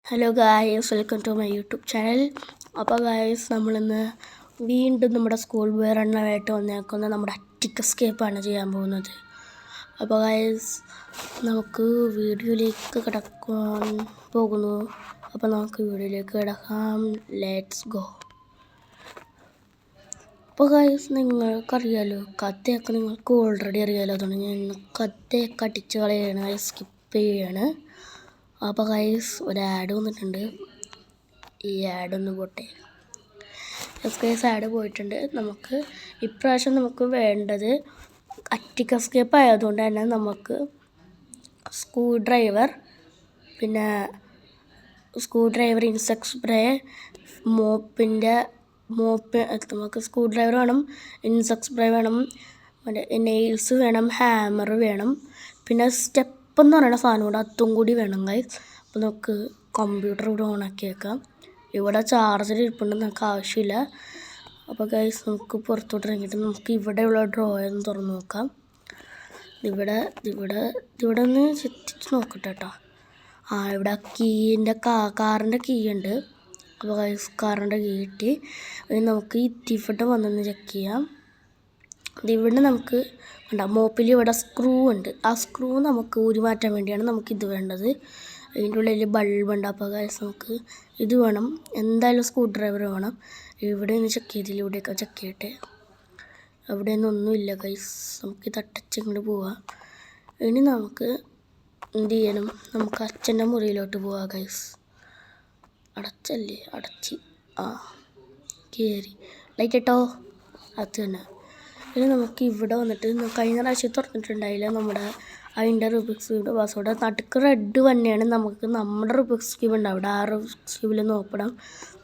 Hello guys, welcome to my YouTube channel. അപ്പോൾ guys, നമ്മളിന്ന് വീണ്ടും നമ്മുടെ സ്കൂൾ റണ്ണായിട്ട് വന്നേക്കുന്ന നമ്മുടെ അറ്റിക് എസ്കേപ്പാണ് ചെയ്യാൻ പോകുന്നത്. അപ്പോൾ ഗായ്സ്, നമുക്ക് വീഡിയോയിലേക്ക് കിടക്കാൻ പോകുന്നു. അപ്പോൾ നമുക്ക് വീഡിയോയിലേക്ക് കിടക്കാം. Let's go. അപ്പോൾ ഗായ്സ്, നിങ്ങൾക്കറിയാലോ, കഥയൊക്കെ നിങ്ങൾക്ക് ഓൾറെഡി അറിയാലോ. അതുകൊണ്ട് ഞാൻ കഥയൊക്കെ അടിച്ച് കളയാണ്, സ്കിപ്പ് ചെയ്യുകയാണ്. അപ്പോൾ ഗൈസ്, ഒരു ആഡ് വന്നിട്ടുണ്ട്. ഈ ആഡൊന്ന് പോട്ടെ. ഗൈസ്, ആഡ് പോയിട്ടുണ്ട്. നമുക്ക് ഇപ്രാവശ്യം നമുക്ക് വേണ്ടത് അറ്റിക് എസ്കേപ്പ് ആയതുകൊണ്ട് തന്നെ നമുക്ക് സ്ക്രൂ ഡ്രൈവർ, പിന്നെ ഇൻസെക്ട് സ്പ്രേ, നമുക്ക് സ്ക്രൂ ഡ്രൈവർ വേണം, ഇൻസെക്ട് സ്പ്രേ വേണം, നെയിൽസ് വേണം, ഹാമർ വേണം, പിന്നെ സ്റ്റെപ്പ് എന്ന് പറയുന്ന സാധനം കൂടെ അതും കൂടി വേണം ഗൈസ്. അപ്പോൾ നമുക്ക് കമ്പ്യൂട്ടർ ഇവിടെ ഓണാക്കി വെക്കാം. ഇവിടെ ചാർജർ ഇരിപ്പുണ്ട്, നമുക്ക് ആവശ്യമില്ല. അപ്പോൾ ഗൈസ്, നമുക്ക് പുറത്തോട്ട് ഇറങ്ങിയിട്ട് നമുക്ക് ഇവിടെയുള്ള ഡ്രോയർ ഒന്ന് തുറന്ന് നോക്കാം. ഇവിടെ ഒന്ന് ചെത്തിച്ച് നോക്കട്ടെ കേട്ടോ. ഇവിടെ കാറിൻ്റെ കീ ഉണ്ട്. അപ്പോൾ ഗൈസ്, കാറിൻ്റെ കീ കിട്ടി. നമുക്ക് ഇവിടെ വന്നൊന്ന് ചെക്ക് ചെയ്യാം. ഇവിടെ നമുക്ക് മോപ്പിൽ ഇവിടെ സ്ക്രൂ ഉണ്ട്. ആ സ്ക്രൂ നമുക്ക് ഊരി മാറ്റാൻ വേണ്ടിയാണ് നമുക്കിത് വേണ്ടത്. അതിൻ്റെ ഉള്ളിൽ ബൾബുണ്ട്. അപ്പോൾ ഗൈസ്, നമുക്ക് ഇത് വേണം. എന്തായാലും സ്ക്രൂ ഡ്രൈവർ വേണം. ഇവിടെ ഒന്ന് ചെക്ക് ചെയ്തില്ല, ഇവിടെയൊക്കെ ചെക്ക് ചെയ്യട്ടെ. അവിടെയൊന്നും ഒന്നുമില്ല ഗൈസ്. നമുക്ക് തട്ടച്ച് ഇങ്ങോട്ട് പോവാം. ഇനി നമുക്ക് എന്ത് ചെയ്യണം, നമുക്ക് അച്ഛൻ്റെ മുറിയിലോട്ട് പോവാം ഗൈസ്. അടച്ച് കയറി ലൈറ്റ് ഇട്ടോ. അത് തന്നെ. ഇനി നമുക്ക് ഇവിടെ വന്നിട്ട് കഴിഞ്ഞ പ്രാവശ്യം തുറന്നിട്ടുണ്ടായില്ല അതിൻ്റെ റുബിക്സ് ക്യൂബ് പാസ്വേഡ്. നടുക്ക് റെഡ് തന്നെയാണ് നമുക്ക് നമ്മുടെ റുബിക്സ് ക്യൂബ് ഉണ്ട്. അവിടെ ആ റുബിക്സ് ക്യൂബിൽ നോക്കണം.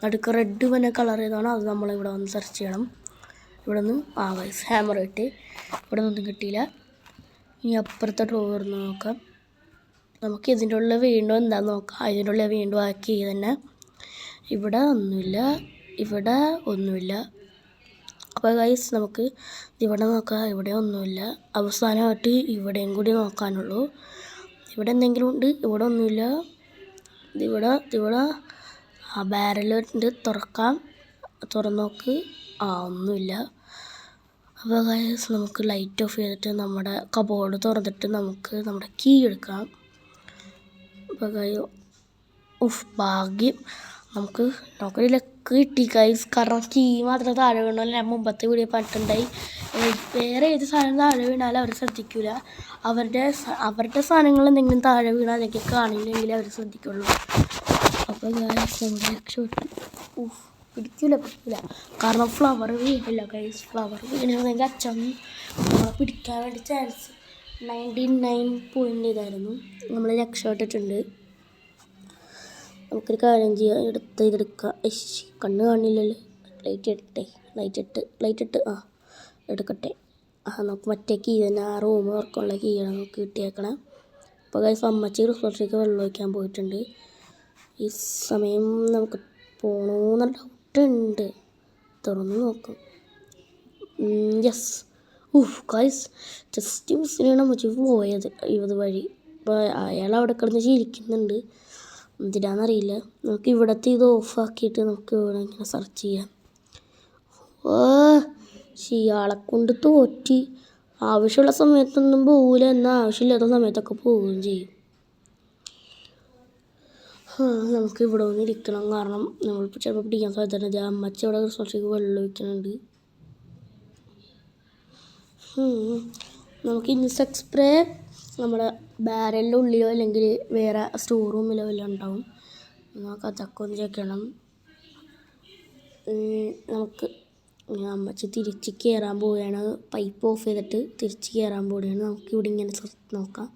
നടുക്ക് റെഡ് തന്നെ കളർ ചെയ്താണ്. അത് നമ്മളിവിടെ വന്ന് സെർച്ച് ചെയ്യണം. ഇവിടെ നിന്ന് ഗൈസ്, ഹാമർ ഇട്ട് ഇവിടെ നിന്നൊന്നും കിട്ടിയില്ല. ഇനി അപ്പുറത്തെ ഡ്രോവർ നോക്കാം. നമുക്ക് ഇതിൻ്റെ ഉള്ളിൽ വീണ്ടും എന്താണെന്ന് നോക്കാം. ഇതിൻ്റെ ഉള്ളിൽ വീണ്ടും ആക്കി തന്നെ. ഇവിടെ ഒന്നുമില്ല. അപ്പോൾ ഗൈസ്, നമുക്ക് ഇവിടെ നോക്കാം. ഇവിടെ ഒന്നുമില്ല. അവസാനമായിട്ട് ഇവിടെയും കൂടി നോക്കാനുള്ളൂ. ഇവിടെ എന്തെങ്കിലും ഉണ്ട്? ഇവിടെ ഒന്നുമില്ല. ഇവിടെ ബാരലുണ്ട്. തുറന്ന് നോക്ക്. ഒന്നുമില്ല. അപ്പോൾ ഗൈസ്, നമുക്ക് ലൈറ്റ് ഓഫ് ചെയ്തിട്ട് നമ്മുടെ കബോർഡ് തുറന്നിട്ട് നമുക്ക് നമ്മുടെ കീ എടുക്കാം. അപ്പോൾ ഭാഗ്യം നമുക്കൊരു ലക്ക് കിട്ടി ഗൈസ്. കാരണം കീ മാത്രം താഴെ വീണാലും ഞാൻ മുമ്പത്തെ വീഡിയോ പറഞ്ഞിട്ടുണ്ടായി. വേറെ ഏത് സാധനം താഴെ വീണാലും അവർ ശ്രദ്ധിക്കില്ല. അവരുടെ സാധനങ്ങൾ എന്തെങ്കിലും താഴെ വീണാൽ അതൊക്കെ കാണില്ലെങ്കിൽ അവർ ശ്രദ്ധിക്കുള്ളൂ. അപ്പോൾ ഗൈസ്, നമ്മുടെ രക്ഷപ്പെട്ടു. പിടിക്കില്ല. കാരണം ഫ്ലവർ വീണില്ല ഗൈസ്. ഫ്ലവർ വീണിരുന്നെങ്കിൽ അച്ഛൻ നമ്മളെ പിടിക്കാൻ വേണ്ടി ചാൻസ് 99 ഇതായിരുന്നു. നമ്മൾ രക്ഷപ്പെട്ടിട്ടുണ്ട്. നമുക്കൊരു കാര്യം ചെയ്യാം. ഇതെടുക്കാം. കണ്ണ് കാണില്ലല്ലോ. ലൈറ്റ് ഇട്ട് എടുക്കട്ടെ. നമുക്ക് മറ്റേ കീ തന്നെ, ആ റൂം വർക്കുള്ള കീയാണ് നമുക്ക് കിട്ടിയേക്കണം. അപ്പോൾ ഗൈസ്, അമ്മച്ചി റിസോർട്ടിലേക്ക് വെള്ളം ഒഴിക്കാൻ പോയിട്ടുണ്ട്. ഈ സമയം നമുക്ക് പോകണമെന്ന് ഡൗട്ടുണ്ട്. തുറന്ന് നോക്കും. യെസ്. ഗൈസ്, ജസ്റ്റ് മിസ്സിനാണ് അമ്മച്ചി പോയത് 20 വഴി. അപ്പോൾ അയാൾ അവിടെ കിടന്ന് ചിരിക്കുന്നുണ്ട്. എന്തിനാണെന്നറിയില്ല. നമുക്ക് ഇവിടുത്തെ ഇത് ഓഫാക്കിയിട്ട് നമുക്ക് ഇവിടെ ഇങ്ങനെ സെർച്ച് ചെയ്യാം. ഇയാളെ കൊണ്ട് തോറ്റി. ആവശ്യമുള്ള സമയത്തൊന്നും പോകില്ല, എന്നാൽ ആവശ്യമില്ലാത്ത സമയത്തൊക്കെ പോവുകയും ചെയ്യും. നമുക്ക് ഇവിടെ ഒന്ന് ഇരിക്കണം. കാരണം നമ്മളിപ്പോൾ ചിലപ്പോൾ പിടിക്കാൻ സാധ്യത. അമ്മച്ചി അവിടെ റിസോർട്ടിലേക്ക് വെള്ളം ഒഴിക്കുന്നുണ്ട്. നമുക്ക് ഇൻസെക്ട് സ്പ്രേ നമ്മുടെ ബാരലിൻ്റെ ഉള്ളിലോ അല്ലെങ്കിൽ വേറെ സ്റ്റോർ റൂമിലോ എല്ലാം ഉണ്ടാവും. നമുക്ക് അതൊക്കെ ഒന്ന് ചെയ്യണം. നമുക്ക് അമ്മച്ചി തിരിച്ച് കയറാൻ പോവുകയാണ്. പൈപ്പ് ഓഫ് ചെയ്തിട്ട് തിരിച്ച് കയറാൻ പോവുകയാണ്. നമുക്ക് ഇവിടെ ഇങ്ങനെ നോക്കാം.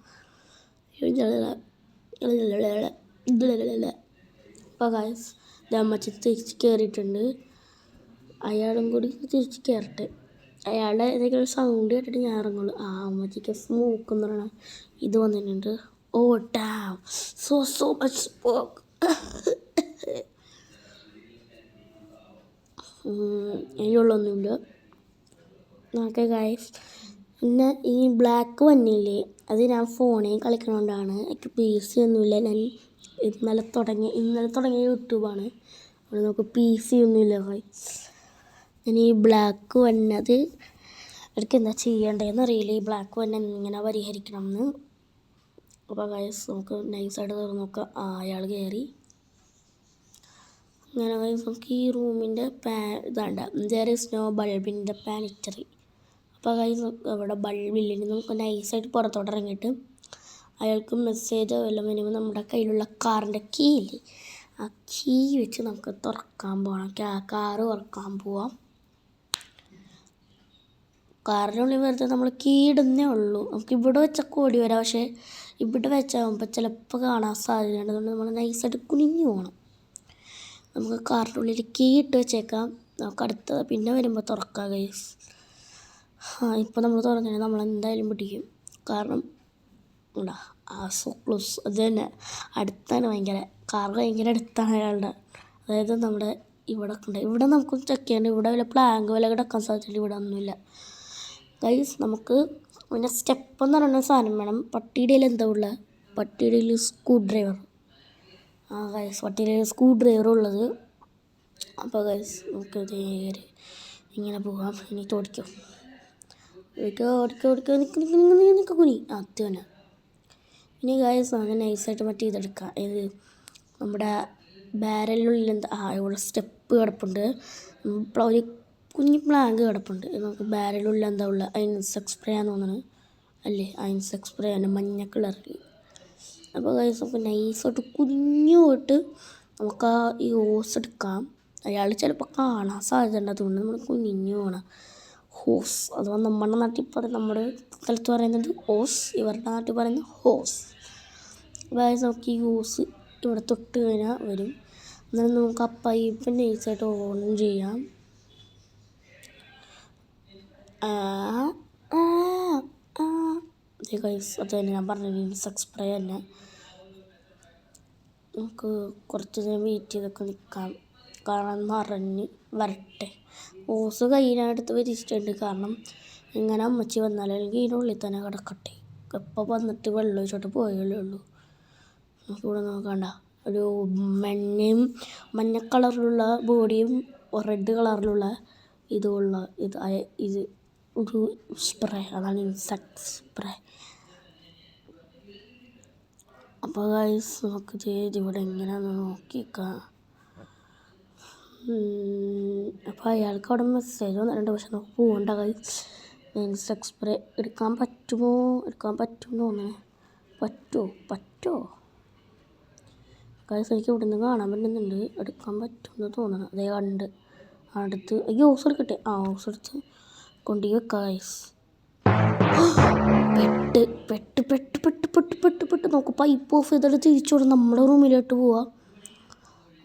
അപ്പോൾ ഗൈസ്, അമ്മച്ചി തിരിച്ച് കയറിയിട്ടുണ്ട്. അയാളും കൂടി തിരിച്ച് കയറട്ടെ. അയാളുടെ ഏതെങ്കിലും സൗണ്ട് കേട്ടിട്ട് ഞാൻ ഇറങ്ങുള്ളൂ. അമ്മച്ചിക്ക് സ്മോക്ക് എന്ന് പറയണ ഇത് വന്നിട്ടുണ്ട്. Damn, so much smoke. അതിനുള്ളൊന്നുമില്ല. ഓക്കെ ഗൈസ്, പിന്നെ ഈ ബ്ലാക്ക് വന്നില്ലേ, അത് ഞാൻ ഫോണിൽ കളിക്കണോണ്ടാണ്. എനിക്ക് PC ഒന്നുമില്ല. ഞാൻ ഇന്നലെ തുടങ്ങിയ യൂട്യൂബാണ്. അവിടെ നമുക്ക് PC ഒന്നുമില്ല ഗൈസ്. ഞാൻ ഈ ബ്ലാക്ക് വന്നത് എനിക്ക് എന്താ ചെയ്യേണ്ടതെന്ന് അറിയില്ല. ഈ ബ്ലാക്ക് വന്ന എങ്ങനെ പരിഹരിക്കണം എന്ന്. അപ്പോൾ ഗൈസ് നമുക്ക് നൈസായിട്ട് തുറന്ന് നോക്കാം. അയാൾ കയറി. അങ്ങനെ ഗൈസ് നമുക്ക് ഈ റൂമിൻ്റെ ഇതാണ്ട there is no bulb in the pantry. അപ്പോൾ ഗൈസ് അവിടെ ബൾബില്ലെങ്കിൽ നമുക്ക് നൈസായിട്ട് പുറത്തോട്ട് ഇറങ്ങിയിട്ട് അയാൾക്ക് മെസ്സേജോ വല്ലതും വരുമ്പോൾ നമ്മുടെ കയ്യിലുള്ള കാറിൻ്റെ കീ ഇല്ലേ, ആ കീ വെച്ച് നമുക്ക് തുറക്കാൻ പോകണം. കാറ് തുറക്കാൻ പോവാം. കാറിനുള്ളിൽ വെറുതെ നമ്മൾ കീ ഇടുന്നേ ഉള്ളൂ. നമുക്ക് ഇവിടെ വെച്ചൊക്കെ ഓടി വരാം. പക്ഷേ ഇവിടെ വെച്ചാകുമ്പോൾ ചിലപ്പോൾ കാണാൻ സാധ്യതയുണ്ട്. അതുകൊണ്ട് നമ്മൾ നൈസായിട്ട് കുനിഞ്ഞു പോകണം. നമുക്ക് കാറിൻ്റെ ഉള്ളിൽ കീ ഇട്ട് വെച്ചേക്കാം. നമുക്ക് അടുത്ത പിന്നെ വരുമ്പോൾ തുറക്കാം ഗൈസ്. ഇപ്പോൾ നമ്മൾ തുറന്നിട്ട് നമ്മൾ എന്തായാലും പിടിക്കും. കാരണം ഉണ്ടാ സോ ക്ലോസ്. അത് തന്നെ അടുത്താണ്. കാർ ഭയങ്കര അടുത്താണ് അയാളുടെ. അതായത് നമ്മുടെ ഇവിടെ ഉണ്ട്. ഇവിടെ നമുക്ക് ചെക്ക് ചെയ്യണം. ഇവിടെ വല്ല പ്ലാങ്ക് വല്ല കിടക്കാൻ സാധ്യതയില്ല. ഇവിടെ ഒന്നുമില്ല ഗൈസ്. നമുക്ക് പിന്നെ സ്റ്റെപ്പ് എന്ന് പറയുന്ന സാധനം വേണം. പട്ടിയുടെ എന്താ ഉള്ളത്? പട്ടിയുടെ സ്ക്രൂ ഡ്രൈവർ. ഗൈസ് പട്ടിയുടെ സ്ക്രൂ ഡ്രൈവർ ഉള്ളത്. അപ്പോൾ ഗൈസ് നമുക്ക് നേരെ ഇങ്ങനെ പോകാം. ഇനി ഓടിക്കോ നിൽക്കുക കുനി. അത് തന്നെ. ഇനി ഗൈസ് അങ്ങനെ നൈസായിട്ട് മറ്റേ ഇതെടുക്കാം. ഇത് നമ്മുടെ ബാരലിനുള്ളിൽ ഇവിടെ സ്റ്റെപ്പ് കിടപ്പുണ്ട്. ഒരു കുഞ്ഞു പ്ലാങ്ക് കിടപ്പുണ്ട്. നമുക്ക് ബാരലിനുള്ളിൽ എന്താ ഉള്ളത്? ഐൻസെക്ട് സ്പ്രേ ആണെന്ന് തോന്നുന്നത് അല്ലേ? ഐൻസെക്ട് സ്പ്രേ ആണ് മഞ്ഞ കളറിൽ. അപ്പോൾ ഗൈസ് നമുക്ക് നൈസായിട്ട് കുഞ്ഞു പോയിട്ട് നമുക്ക് ഈ ഹോസ് എടുക്കാം. അയാൾ ചിലപ്പോൾ കാണാൻ സാധ്യതയുണ്ട്. അതുകൊണ്ട് നമ്മൾ കുഞ്ഞു പോകണം. ഹോസ് അഥവാ നമ്മുടെ നാട്ടിൽ നമ്മുടെ സ്ഥലത്ത് പറയുന്നത് ഹോസ്, ഇവരുടെ നാട്ടിൽ പറയുന്നത് ഹോസ്. ഗൈസ് നമുക്ക് ഈ ഹോസ് ഇവിടെ തൊട്ട് കഴിഞ്ഞാൽ വരും. എന്നാലും നമുക്ക് ആ പൈപ്പ് നൈസായിട്ട് ഓൺ ചെയ്യാം. ഗൈസ് അത് തന്നെ ഞാൻ പറഞ്ഞത് ഇൻസെക്ട് സ്പ്രേ തന്നെ. നമുക്ക് കുറച്ച് നേരം വെയിറ്റ് ചെയ്തൊക്കെ നിൽക്കാം. കാരണം നിറഞ്ഞ് വരട്ടെ. ഓസ് കയ്യിനടുത്ത് വരിച്ചിട്ടുണ്ട്. കാരണം ഇങ്ങനെ അമ്മച്ചി വന്നാൽ അല്ലെങ്കിൽ ഇതിനുള്ളിൽ തന്നെ കിടക്കട്ടെ. എപ്പോൾ വന്നിട്ട് വെള്ളം ഒഴിച്ചോട്ട് പോയല്ലേ ഉള്ളൂ. നമുക്കിവിടെ നോക്കണ്ട ഒരു മഞ്ഞ കളറിലുള്ള ബോഡിയും റെഡ് കളറിലുള്ള ഇത് ഒരു സ്പ്രേ. അതാണ് ഇൻസെക്ട് സ്പ്രേ. അപ്പോൾ ഗൈസ് നമുക്ക് ഇവിടെ എങ്ങനെയാണെന്ന് നോക്കിക്കാം. അപ്പോൾ അയാൾക്ക് അവിടെ മെസ്സേജ് വന്നിട്ടുണ്ട്. പക്ഷെ നമുക്ക് പോകണ്ട ഗൈസ്. ഇൻസെക്ട് സ്പ്രേ എടുക്കാൻ പറ്റുമോ തോന്നുന്നു. പറ്റുമോ ഗൈസ്? എനിക്ക് ഇവിടെ നിന്ന് കാണാൻ പറ്റുന്നുണ്ട്. എടുക്കാൻ പറ്റുമെന്ന് തോന്നണം. അതേ കണ്ട് അടുത്ത് ഹോസ് എടുക്കട്ടെ. ഹോസ് എടുത്ത് കൊണ്ടുപോയി വെക്കാം ഗൈസ്. പെട്ട് നമുക്ക് പൈപ്പ് ഓഫ് ചെയ്തിട്ട് തിരിച്ചോടും നമ്മുടെ റൂമിലോട്ട് പോവാം.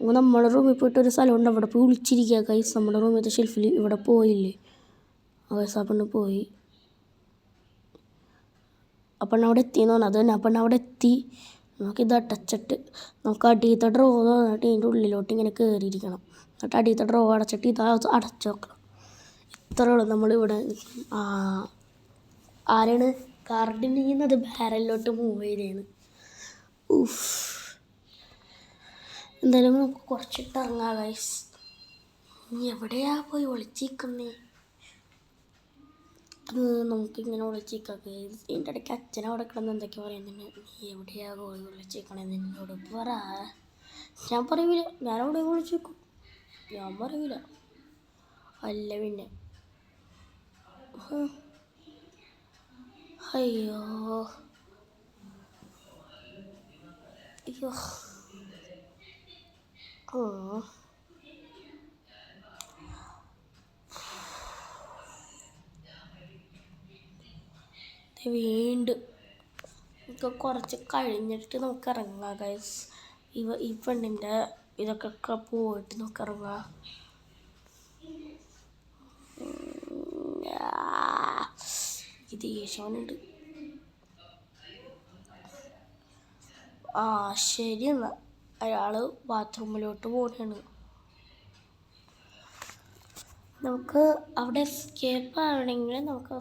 നമ്മുടെ റൂമിൽ പോയിട്ട് ഒരു സ്ഥലമുണ്ട്. അവിടെ പോയി വിളിച്ചിരിക്കുക ഗൈസ്. നമ്മുടെ റൂമിലത്തെ ഷെൽഫിൽ ഇവിടെ പോയില്ലേ ഗൈസ്? ആ പെണ്ണ് പോയി. അപ്പം അവിടെ എത്തിയെന്ന് തോന്നുന്നു. അത് തന്നെ. അപ്പം അവിടെ എത്തി. നമുക്കിത് അടച്ചിട്ട് നമുക്ക് അടിയത്തെ ഡ്രോ തോന്നിട്ട് ഇതിൻ്റെ ഉള്ളിലോട്ട് ഇങ്ങനെ കയറിയിരിക്കണം. എന്നിട്ട് അടിയത്തെ ഡ്രോ അടച്ചിട്ട് ഇത് അടച്ചു വെക്കണം. ഇത്രയേ ഉള്ളൂ. നമ്മളിവിടെ ആരാണ് കാർഡിൽ അത് ബാരലിലോട്ട് മൂവ് ചെയ്തതാണ്. എന്തായാലും നമുക്ക് കുറച്ചിട്ട് ഇറങ്ങാം ഗൈസ്. എവിടെയാ പോയി ഒളിച്ചിരിക്കുന്നേ? അത് നമുക്കിങ്ങനെ ഒളിച്ചിരിക്കാം ഗൈസ്. ഇതിൻ്റെ ഇടയ്ക്ക് അച്ഛൻ അവിടെ കിടന്ന് എന്തൊക്കെയാ പറയുന്നുണ്ട്. നീ എവിടെയാ പോയി ഒളിച്ചിരിക്കണേന്ന് എന്നോട് പറ. ഞാൻ പറയൂല. ഞാനവിടെ ഒളിച്ചിരിക്കും. ഞാൻ പറയൂല. അല്ല പിന്നെ അയ്യോ വീണ്ടും നമുക്ക് കുറച്ച് കഴിഞ്ഞിട്ട് നമുക്ക് ഇറങ്ങാം ഗൈസ്. ഈ പെണ്ണിൻ്റെ ഇതൊക്കെ പോയിട്ട് നമുക്ക് ഇറങ്ങാം. ഇത് ദേഷ്യമുണ്ട്. ശരി എന്നാൽ അയാൾ ബാത്റൂമിലോട്ട് പോവുകയാണ്. നമുക്ക് അവിടെ എസ്കേപ്പ് ആവണമെങ്കിൽ നമുക്ക്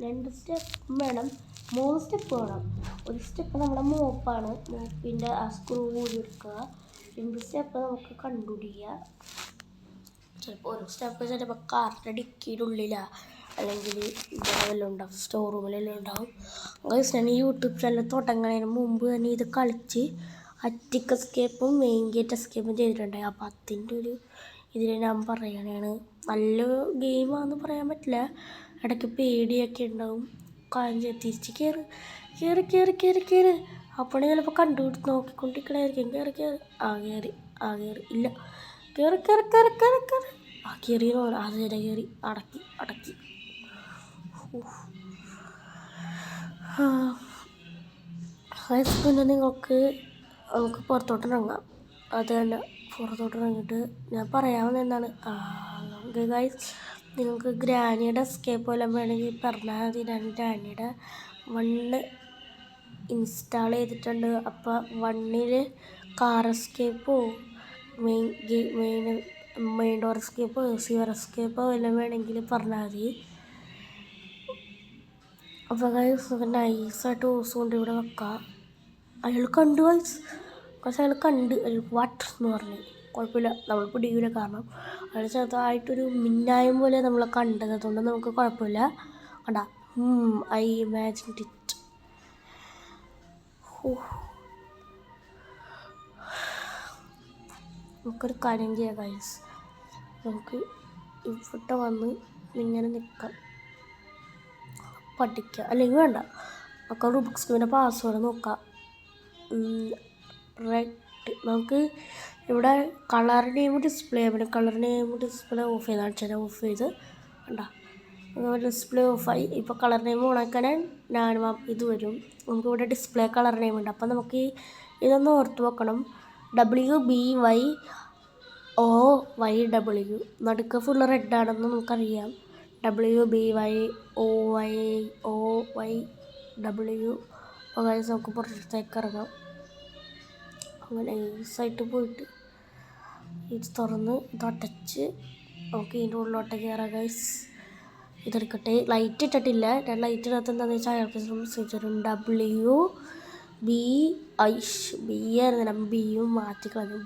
2 സ്റ്റെപ്പ് വേണം. 3 സ്റ്റെപ്പ് വേണം. ഒരു സ്റ്റെപ്പ് നമ്മുടെ മോപ്പാണ്, മോപ്പിൻ്റെ ആ സ്ക്രൂ കൂടി എടുക്കുക. 2 സ്റ്റെപ്പ് നമുക്ക് കണ്ടുപിടിക്കുക. ചിലപ്പോൾ ഒരു സ്റ്റെപ്പ് ചിലപ്പോൾ കാറിൻ്റെ ഡിക്കിയുടെ ഉള്ളിലാണ്, അല്ലെങ്കിൽ ഇവിടെ വല്ലതും ഉണ്ടാവും, സ്റ്റോർ റൂമിലെല്ലാം ഉണ്ടാവും. ഞാൻ ഈ യൂട്യൂബ് ചാനൽ തുടങ്ങുന്നതിന് മുമ്പ് തന്നെ ഇത് കളിച്ച് അറ്റിക് എസ്കേപ്പും മെയിൻ ഗേറ്റ് എസ്കേപ്പും ചെയ്തിട്ടുണ്ടായി. അപ്പോൾ അതിൻ്റെ ഒരു ഇതിൽ ഞാൻ പറയണതാണ്. നല്ല ഗെയിമാണെന്ന് പറയാൻ പറ്റില്ല, ഇടയ്ക്ക് പേടിയൊക്കെ ഉണ്ടാവും. കാര്യം തിരിച്ച് കയറി കയറി കയറി കയറി കയറി അപ്പോൾ ചിലപ്പോൾ കണ്ടുപിടിച്ച് നോക്കിക്കൊണ്ടിരിക്കണായിരിക്കും. കയറി കയറി കയറി ഇല്ല, കയറി കയറി കയറി കയറി കയറി കയറിയോ അത് വരെ കയറി അടക്കി. പിന്നെ നമുക്ക് പുറത്തോട്ടിറങ്ങാം. അത് തന്നെ പുറത്തോട്ടിറങ്ങിയിട്ട് ഞാൻ പറയാവുന്ന എന്താണ്, ഗൈസ് നിങ്ങൾക്ക് ഗ്രാനിയുടെ എസ്കേപ്പ് എല്ലാം വേണമെങ്കിൽ പറഞ്ഞാൽ മതി. ഞാൻ ഗ്രാനിയുടെ 1 ഇൻസ്റ്റാൾ ചെയ്തിട്ടുണ്ട്. അപ്പോൾ 1-ൽ കാർ എസ്കേപ്പോ മെയിൻ ഡോർ എസ്കേപ്പോ സിയർ എസ്കേപ്പോ എല്ലാം വേണമെങ്കിൽ പറഞ്ഞാൽ മതി. അപ്പോൾ ഗൈസ് നൈസായിട്ട് ഓസ് കൊണ്ട് ഇവിടെ വെക്കാം. അയാൾ കണ്ടു ഗൈസ്, കുറച്ച് അയാൾ കണ്ട് വാട്ട് എന്ന് പറഞ്ഞ് കുഴപ്പമില്ല, നമ്മൾ പിടിക്കില്ല. കാരണം അയാൾ ചെറുതായിട്ടൊരു മിന്നായം പോലെ നമ്മളെ കണ്ടത്, അതുകൊണ്ട് നമുക്ക് കുഴപ്പമില്ല. കണ്ടാ ഐ ഇമാജിൻ ഇറ്റ്. നമുക്കൊരു കാര്യം ചെയ്യാം ഗൈസ്, നമുക്ക് ഇവിടെ വന്ന് ഇങ്ങനെ നിൽക്കാം, പഠിക്കുക. അല്ലെങ്കിൽ വേണ്ട, നമുക്ക് റൂബിക്സ് ക്യൂബിൻ്റെ പാസ്വേഡ് നോക്കാം. റെഡ് നമുക്ക് ഇവിടെ കളർ നെയിം ഡിസ്പ്ലേ ഓഫ് ചെയ്ത് ഓഫ് ചെയ്ത് കണ്ടാ ഡിസ്പ്ലേ ഓഫായി. ഇപ്പോൾ കളർ നെയിം ഓണാക്കാൻ ഞാൻ ഇത് വരും. നമുക്കിവിടെ ഡിസ്പ്ലേ കളർ നെയിം ഉണ്ട്. അപ്പം നമുക്ക് ഇതൊന്ന് ഓർത്ത് വെക്കണം. WBYOYW നടുക്ക് ഫുള്ള് റെഡാണെന്ന് നമുക്കറിയാം. WBYOYW നമുക്ക് പുറത്തേക്ക് ഇറങ്ങാം. അങ്ങനെ നൈസായിട്ട് പോയിട്ട് ഇത് തുറന്ന് ഇതടച്ച് നമുക്ക് ഇതിൻ്റെ ഉള്ളിലോട്ട് കയറാം ഗൈസ്. ഇതെടുക്കട്ടെ, ലൈറ്റ് ഇട്ടിട്ടില്ല. ഞാൻ ലൈറ്റ് ഇടാത്ത എന്താണെന്ന് വെച്ചാൽ അയാൾക്ക് മെസ്സേജ് വരും. WBI ബി ആയിരുന്നു, ബിയും മാറ്റിക്കളഞ്ഞു.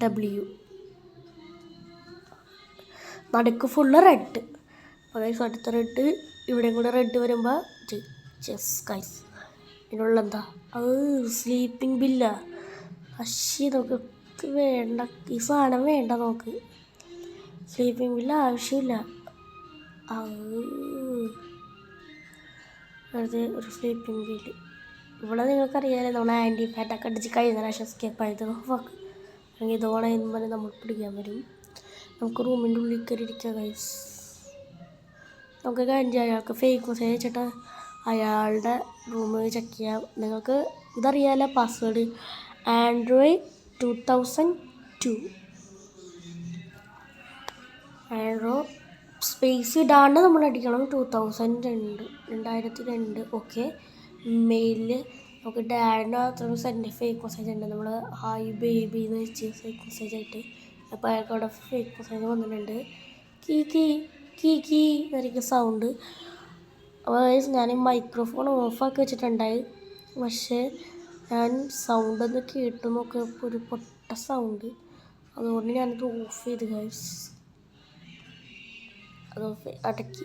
BYOYW നടുക്ക് ഫുള്ള് റെഡ്. അപ്പോൾ ഗൈസ് അടുത്ത റെഡ് ഇവിടെയും കൂടെ റെഡ് വരുമ്പോൾ ചെസ് ഗൈസ്. ഇതിനുള്ള എന്താ അത് സ്ലീപ്പിംഗ് ബില്ല. പക്ഷേ നമുക്ക് വേണ്ട, ഈ സാധനം വേണ്ട. നമുക്ക് സ്ലീപ്പിംഗ് ബില്ല് ആവശ്യമില്ല. വെറുതെ ഒരു സ്ലീപ്പിംഗ് ബില്ല്. ഇവിടെ നിങ്ങൾക്കറിയാമല്ലോ, നമ്മൾ ആൻറ്റി ഫാറ്റൊക്കെ അടിച്ച് കഴിഞ്ഞ പ്രാവശ്യം എസ്കേപ്പ് ആയത്. അല്ലെങ്കിൽ ഇതോടെ പറഞ്ഞ് നമ്മൾ പിടിക്കാൻ വരും. നമുക്ക് റൂമിൻ്റെ ഉള്ളിൽ കയറി ഇരിക്കാം ഗൈസ്. നമുക്ക് കാര്യം അയാൾക്ക് ഫേക്ക് മെസ്സേജ് അയച്ചിട്ട് അയാളുടെ റൂം ചെക്ക് ചെയ്യാം. നിങ്ങൾക്ക് ഇതറിയാമല്ലോ പാസ്വേഡ്, Android 2002. ആൻഡ്രോയിഡ് സ്പേസ് ഇടാണ്ട് നമ്മൾ അടിക്കണം. 2002. ഓക്കെ. മെയിലിൽ നമുക്ക് ഡാഡിൻ്റെ അകത്തൊരു ഫേക്ക് മെസ്സേജ് ഉണ്ട്. നമ്മൾ ഹായ് ബേബി എന്ന് വെച്ച് ഫേക്ക് മെസ്സേജ് ആയിട്ട്. അപ്പോൾ അയാൾക്ക് അവിടെ ഫേക്ക് മെസ്സേജ് വന്നിട്ടുണ്ട്. കീ എന്നൊക്കെ സൗണ്ട്. അപ്പോൾ ഞാൻ മൈക്രോഫോൺ ഓഫാക്കി വെച്ചിട്ടുണ്ടായി. പക്ഷേ ഞാൻ സൗണ്ട് ഒന്ന് കേട്ടു നോക്കിയപ്പോൾ ഒരു പൊട്ട സൗണ്ട്. അതുകൊണ്ട് ഞാനത് ഓഫ് ചെയ്ത് ഗൈസ്. അത് അടക്കി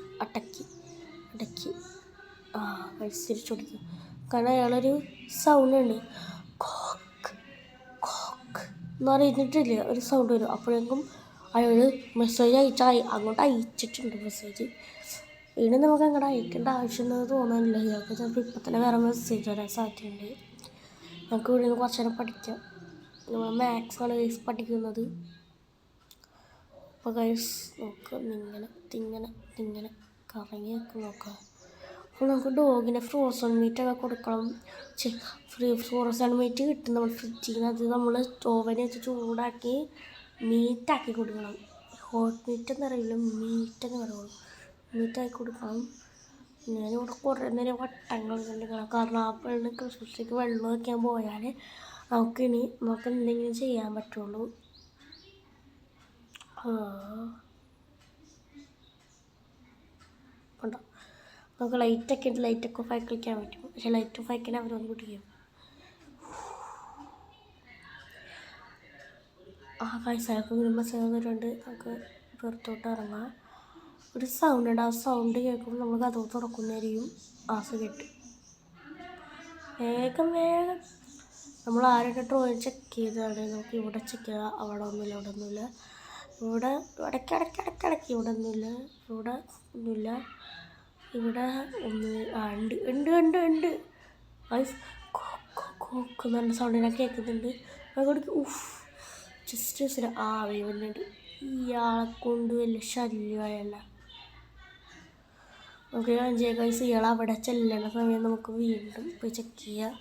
ഗൈസ് തിരിച്ചോടിക്കും. കാരണം അയാളൊരു സൗണ്ട് ഉണ്ട്, കോക്ക് എന്ന് പറഞ്ഞിട്ടില്ല, ഒരു സൗണ്ട് വരും. അപ്പോഴേക്കും അയാൾ മെസ്സേജ് അങ്ങോട്ട് അയച്ചിട്ടുണ്ട് മെസ്സേജ്. ഇനി നമുക്ക് അങ്ങോട്ട് അയക്കേണ്ട ആവശ്യമുണ്ടെന്ന് തോന്നാനില്ല. ഇയാൾക്ക് ചിലപ്പോൾ ഇപ്പം തന്നെ വേറെ മെസ്സേജ് വരാൻ സാധ്യതയുണ്ട്. നമുക്ക് ഇവിടെ നിന്ന് കുറച്ച് നേരം പഠിക്കാം. നമ്മൾ മാത്സാണ് ഗൈസ് പഠിക്കുന്നത്. അപ്പോൾ ഗൈസ് നോക്കുക, ഇങ്ങനെ കറങ്ങി നോക്കാം. അപ്പോൾ നമുക്ക് ഡോഗിനെ ഫ്രോസൺ മീറ്റൊക്കെ കൊടുക്കണം. ഫ്രോസൺ മീറ്റ് കിട്ടും നമ്മൾ ഫ്രിഡ്ജിൽ നിന്ന്. അത് നമ്മൾ ഓവനിൽ വെച്ച് ചൂടാക്കി മീറ്റാക്കി കൊടുക്കണം. ഹോട്ട് മീറ്റ് എന്നറിയില്ല, മീറ്റെന്ന് പറയുള്ളൂ. മീറ്റാക്കി കൊടുക്കണം. ഞാനിവിടെ കുറേ നേരം വട്ടങ്ങൾ കണ്ടിരിക്കണം. കാരണം ആ പെണ്ണ് ക്രിസ്മസിലേക്ക് വെള്ളം വയ്ക്കാൻ പോയാൽ നമുക്ക് എന്തെങ്കിലും ചെയ്യാൻ പറ്റുള്ളൂ. ഉണ്ടോ നമുക്ക് ലൈറ്റൊക്കെ ഉണ്ട്, ലൈറ്റൊക്കെ ഓഫ് ആയി കളിക്കാൻ പറ്റും. പക്ഷേ ലൈറ്റ് ഓഫ് ആയിക്കാൻ അവരൊന്ന് പിടിക്കും. പൈസയൊക്കെ വരുമ്പോൾ സേവരുണ്ട്. നമുക്ക് പുറത്തോട്ട് ഇറങ്ങാം. ഒരു സൗണ്ട് ഉണ്ട്, ആ സൗണ്ട് കേൾക്കുമ്പോൾ നമ്മൾ കഥ തുറക്കുന്നതായിരിക്കും. ആസ കേട്ട് വേഗം നമ്മൾ ആരുടെ ഡ്രോയിങ് ചെക്ക് ചെയ്താണ്. നമുക്ക് ഇവിടെ ചെക്ക് ചെയ്താൽ അവിടെ ഒന്നുമില്ല, ഇവിടെ ഒന്നുമില്ല. ഇവിടെ ഇടയ്ക്കിടയ്ക്ക് ഇവിടെ ഒന്നുമില്ല, ഇവിടെ ഒന്നുമില്ല, ഇവിടെ ഒന്ന് ഉണ്ട് കോക്കുന്ന സൗണ്ട് ഞാൻ കേൾക്കുന്നുണ്ട്. അതുകൊണ്ട് ജസ്റ്റ് വരുന്നുണ്ട്. ഇയാളെ കൊണ്ട് വലിയ ശല്യമായല്ല. നമുക്ക് ഗൈസ് ഇയാൾ അവിടെ ചെല്ലണ സമയം നമുക്ക് വീണ്ടും പോയി ചെക്ക് ചെയ്യാം.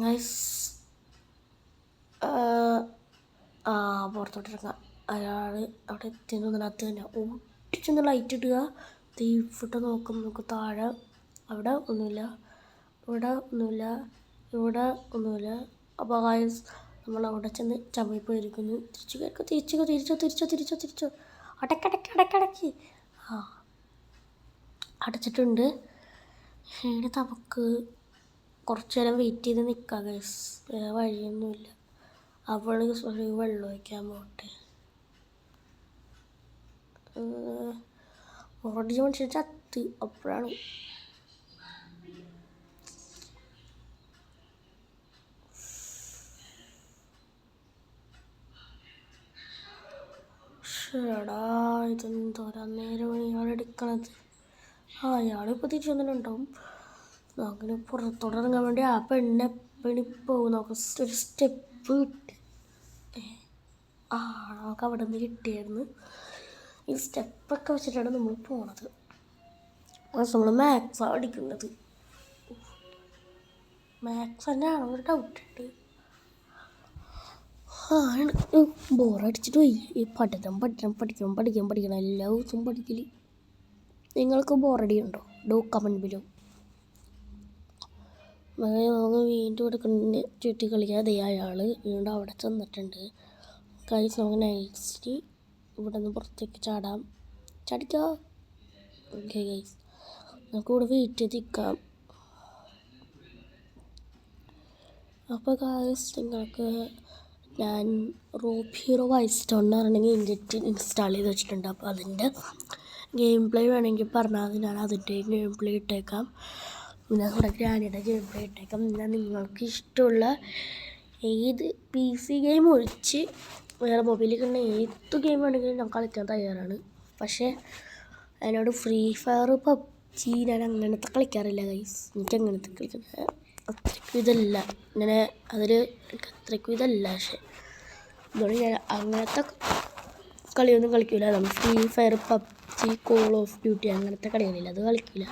ഗൈസ് പുറത്തോട്ടിറങ്ങാം. അയാൾ അവിടെ എത്തിയെന്നതിനകത്ത് തന്നെ ഓടിച്ചെന്ന് ലൈറ്റ് ഇടുക. തീഫിട്ട് നോക്കും. നമുക്ക് താഴെ അവിടെ ഒന്നുമില്ല, ഇവിടെ ഒന്നുമില്ല, ഇവിടെ ഒന്നുമില്ല. അപ്പോൾ ഗൈസ് നമ്മളവിടെ ചെന്ന് ചമ്മിപ്പോയിരിക്കുന്നു. തിരിച്ചോ അടക്കടക്കി അടച്ചിട്ടുണ്ട്. ഇനി നമുക്ക് കുറച്ച് നേരം വെയിറ്റ് ചെയ്ത് നിൽക്കാം ഗൈസ്. വേറെ വഴിയൊന്നുമില്ല. അവൾ വെള്ളം ഒഴിക്കാൻ പോട്ടെ. ഓടി മനുഷ്യൻ ചത്ത്. അപ്പോഴാണ് ഇതെന്തോരാ നേരം ഇയാളെടുക്കണത്. അയാളിപ്പോൾ തിരിച്ചു വന്നിട്ടുണ്ടാവും. അങ്ങനെ പുറത്തോട്ട് ഇറങ്ങാൻ വേണ്ടി ആ പെണ്ണി പോകും. നമുക്ക് ഒരു സ്റ്റെപ്പ് കിട്ടി. നമുക്ക് അവിടെ നിന്ന് കിട്ടിയായിരുന്നു. ഈ സ്റ്റെപ്പൊക്കെ വെച്ചിട്ടാണ് നമ്മൾ പോണത്. നമ്മൾ മാത്സാണ് പഠിക്കുന്നത്. മാത്സ് തന്നെയാണോ ഒരു ഡൗട്ടുണ്ട്. ബോറടിച്ചിട്ട് പോയി. ഈ പഠിക്കണം എല്ലാ ദിവസവും പഠിക്കല്. നിങ്ങൾക്ക് ബോറടി ഉണ്ടോ? Comment below. നമുക്ക് വീണ്ടും എടുക്കുന്ന ചുറ്റി കളിക്കാതെ അയാൾ വീണ്ടും അവിടെ ചെന്നിട്ടുണ്ട്. ഗൈസ് നമുക്ക് നൈസ്ലി ഇവിടെ നിന്ന് പുറത്തേക്ക് ചാടിക്കോ. ഓക്കെ ഗൈസ് നമുക്ക് ഇവിടെ വെയിറ്റ് ചെയ്ത് നിൽക്കാം. അപ്പോൾ ഗൈസ് നിങ്ങൾക്ക് ഞാൻ റോപ്പ് ഹീറോ വൈസ് സ്റ്റോൺ എന്ന് പറഞ്ഞെങ്കിൽ ഇൻസ്റ്റാൾ ചെയ്ത് വെച്ചിട്ടുണ്ട്. അപ്പോൾ അതിൻ്റെ ഗെയിം പ്ലേ വേണമെങ്കിൽ പറഞ്ഞാൽ മതി, ഞാൻ അതിൻ്റെ ഗെയിം പ്ലേ ഇട്ടേക്കാം. പിന്നെ നമ്മുടെ ഗ്രാനിയുടെ ഗെയിം പ്ലേ ഇട്ടേക്കാം. പിന്നെ നിങ്ങൾക്ക് ഇഷ്ടമുള്ള ഏത് PC ഗെയിം ഒഴിച്ച് വേറെ മൊബൈലിൽ കിട്ടുന്ന ഏത് ഗെയിം വേണമെങ്കിലും ഞാൻ കളിക്കാൻ തയ്യാറാണ്. പക്ഷേ അതിനോട് ഫ്രീ ഫയർ പബ്ജി ഞാൻ അങ്ങനത്തെ കളിക്കാറില്ല ഗൈസ്. എനിക്ക് അങ്ങനത്തെ കളിക്കുന്നത് അത്രയ്ക്കും ഇതല്ല. ഇങ്ങനെ അതിൽ എനിക്ക് അത്രയ്ക്കും ഇതല്ല. പക്ഷേ അതുകൊണ്ട് ഞാൻ അങ്ങനത്തെ കളിയൊന്നും കളിക്കില്ല. നമ്മൾ free fire PUBG call of duty അങ്ങനത്തെ കളികളില്ല, അത് കളിക്കില്ല.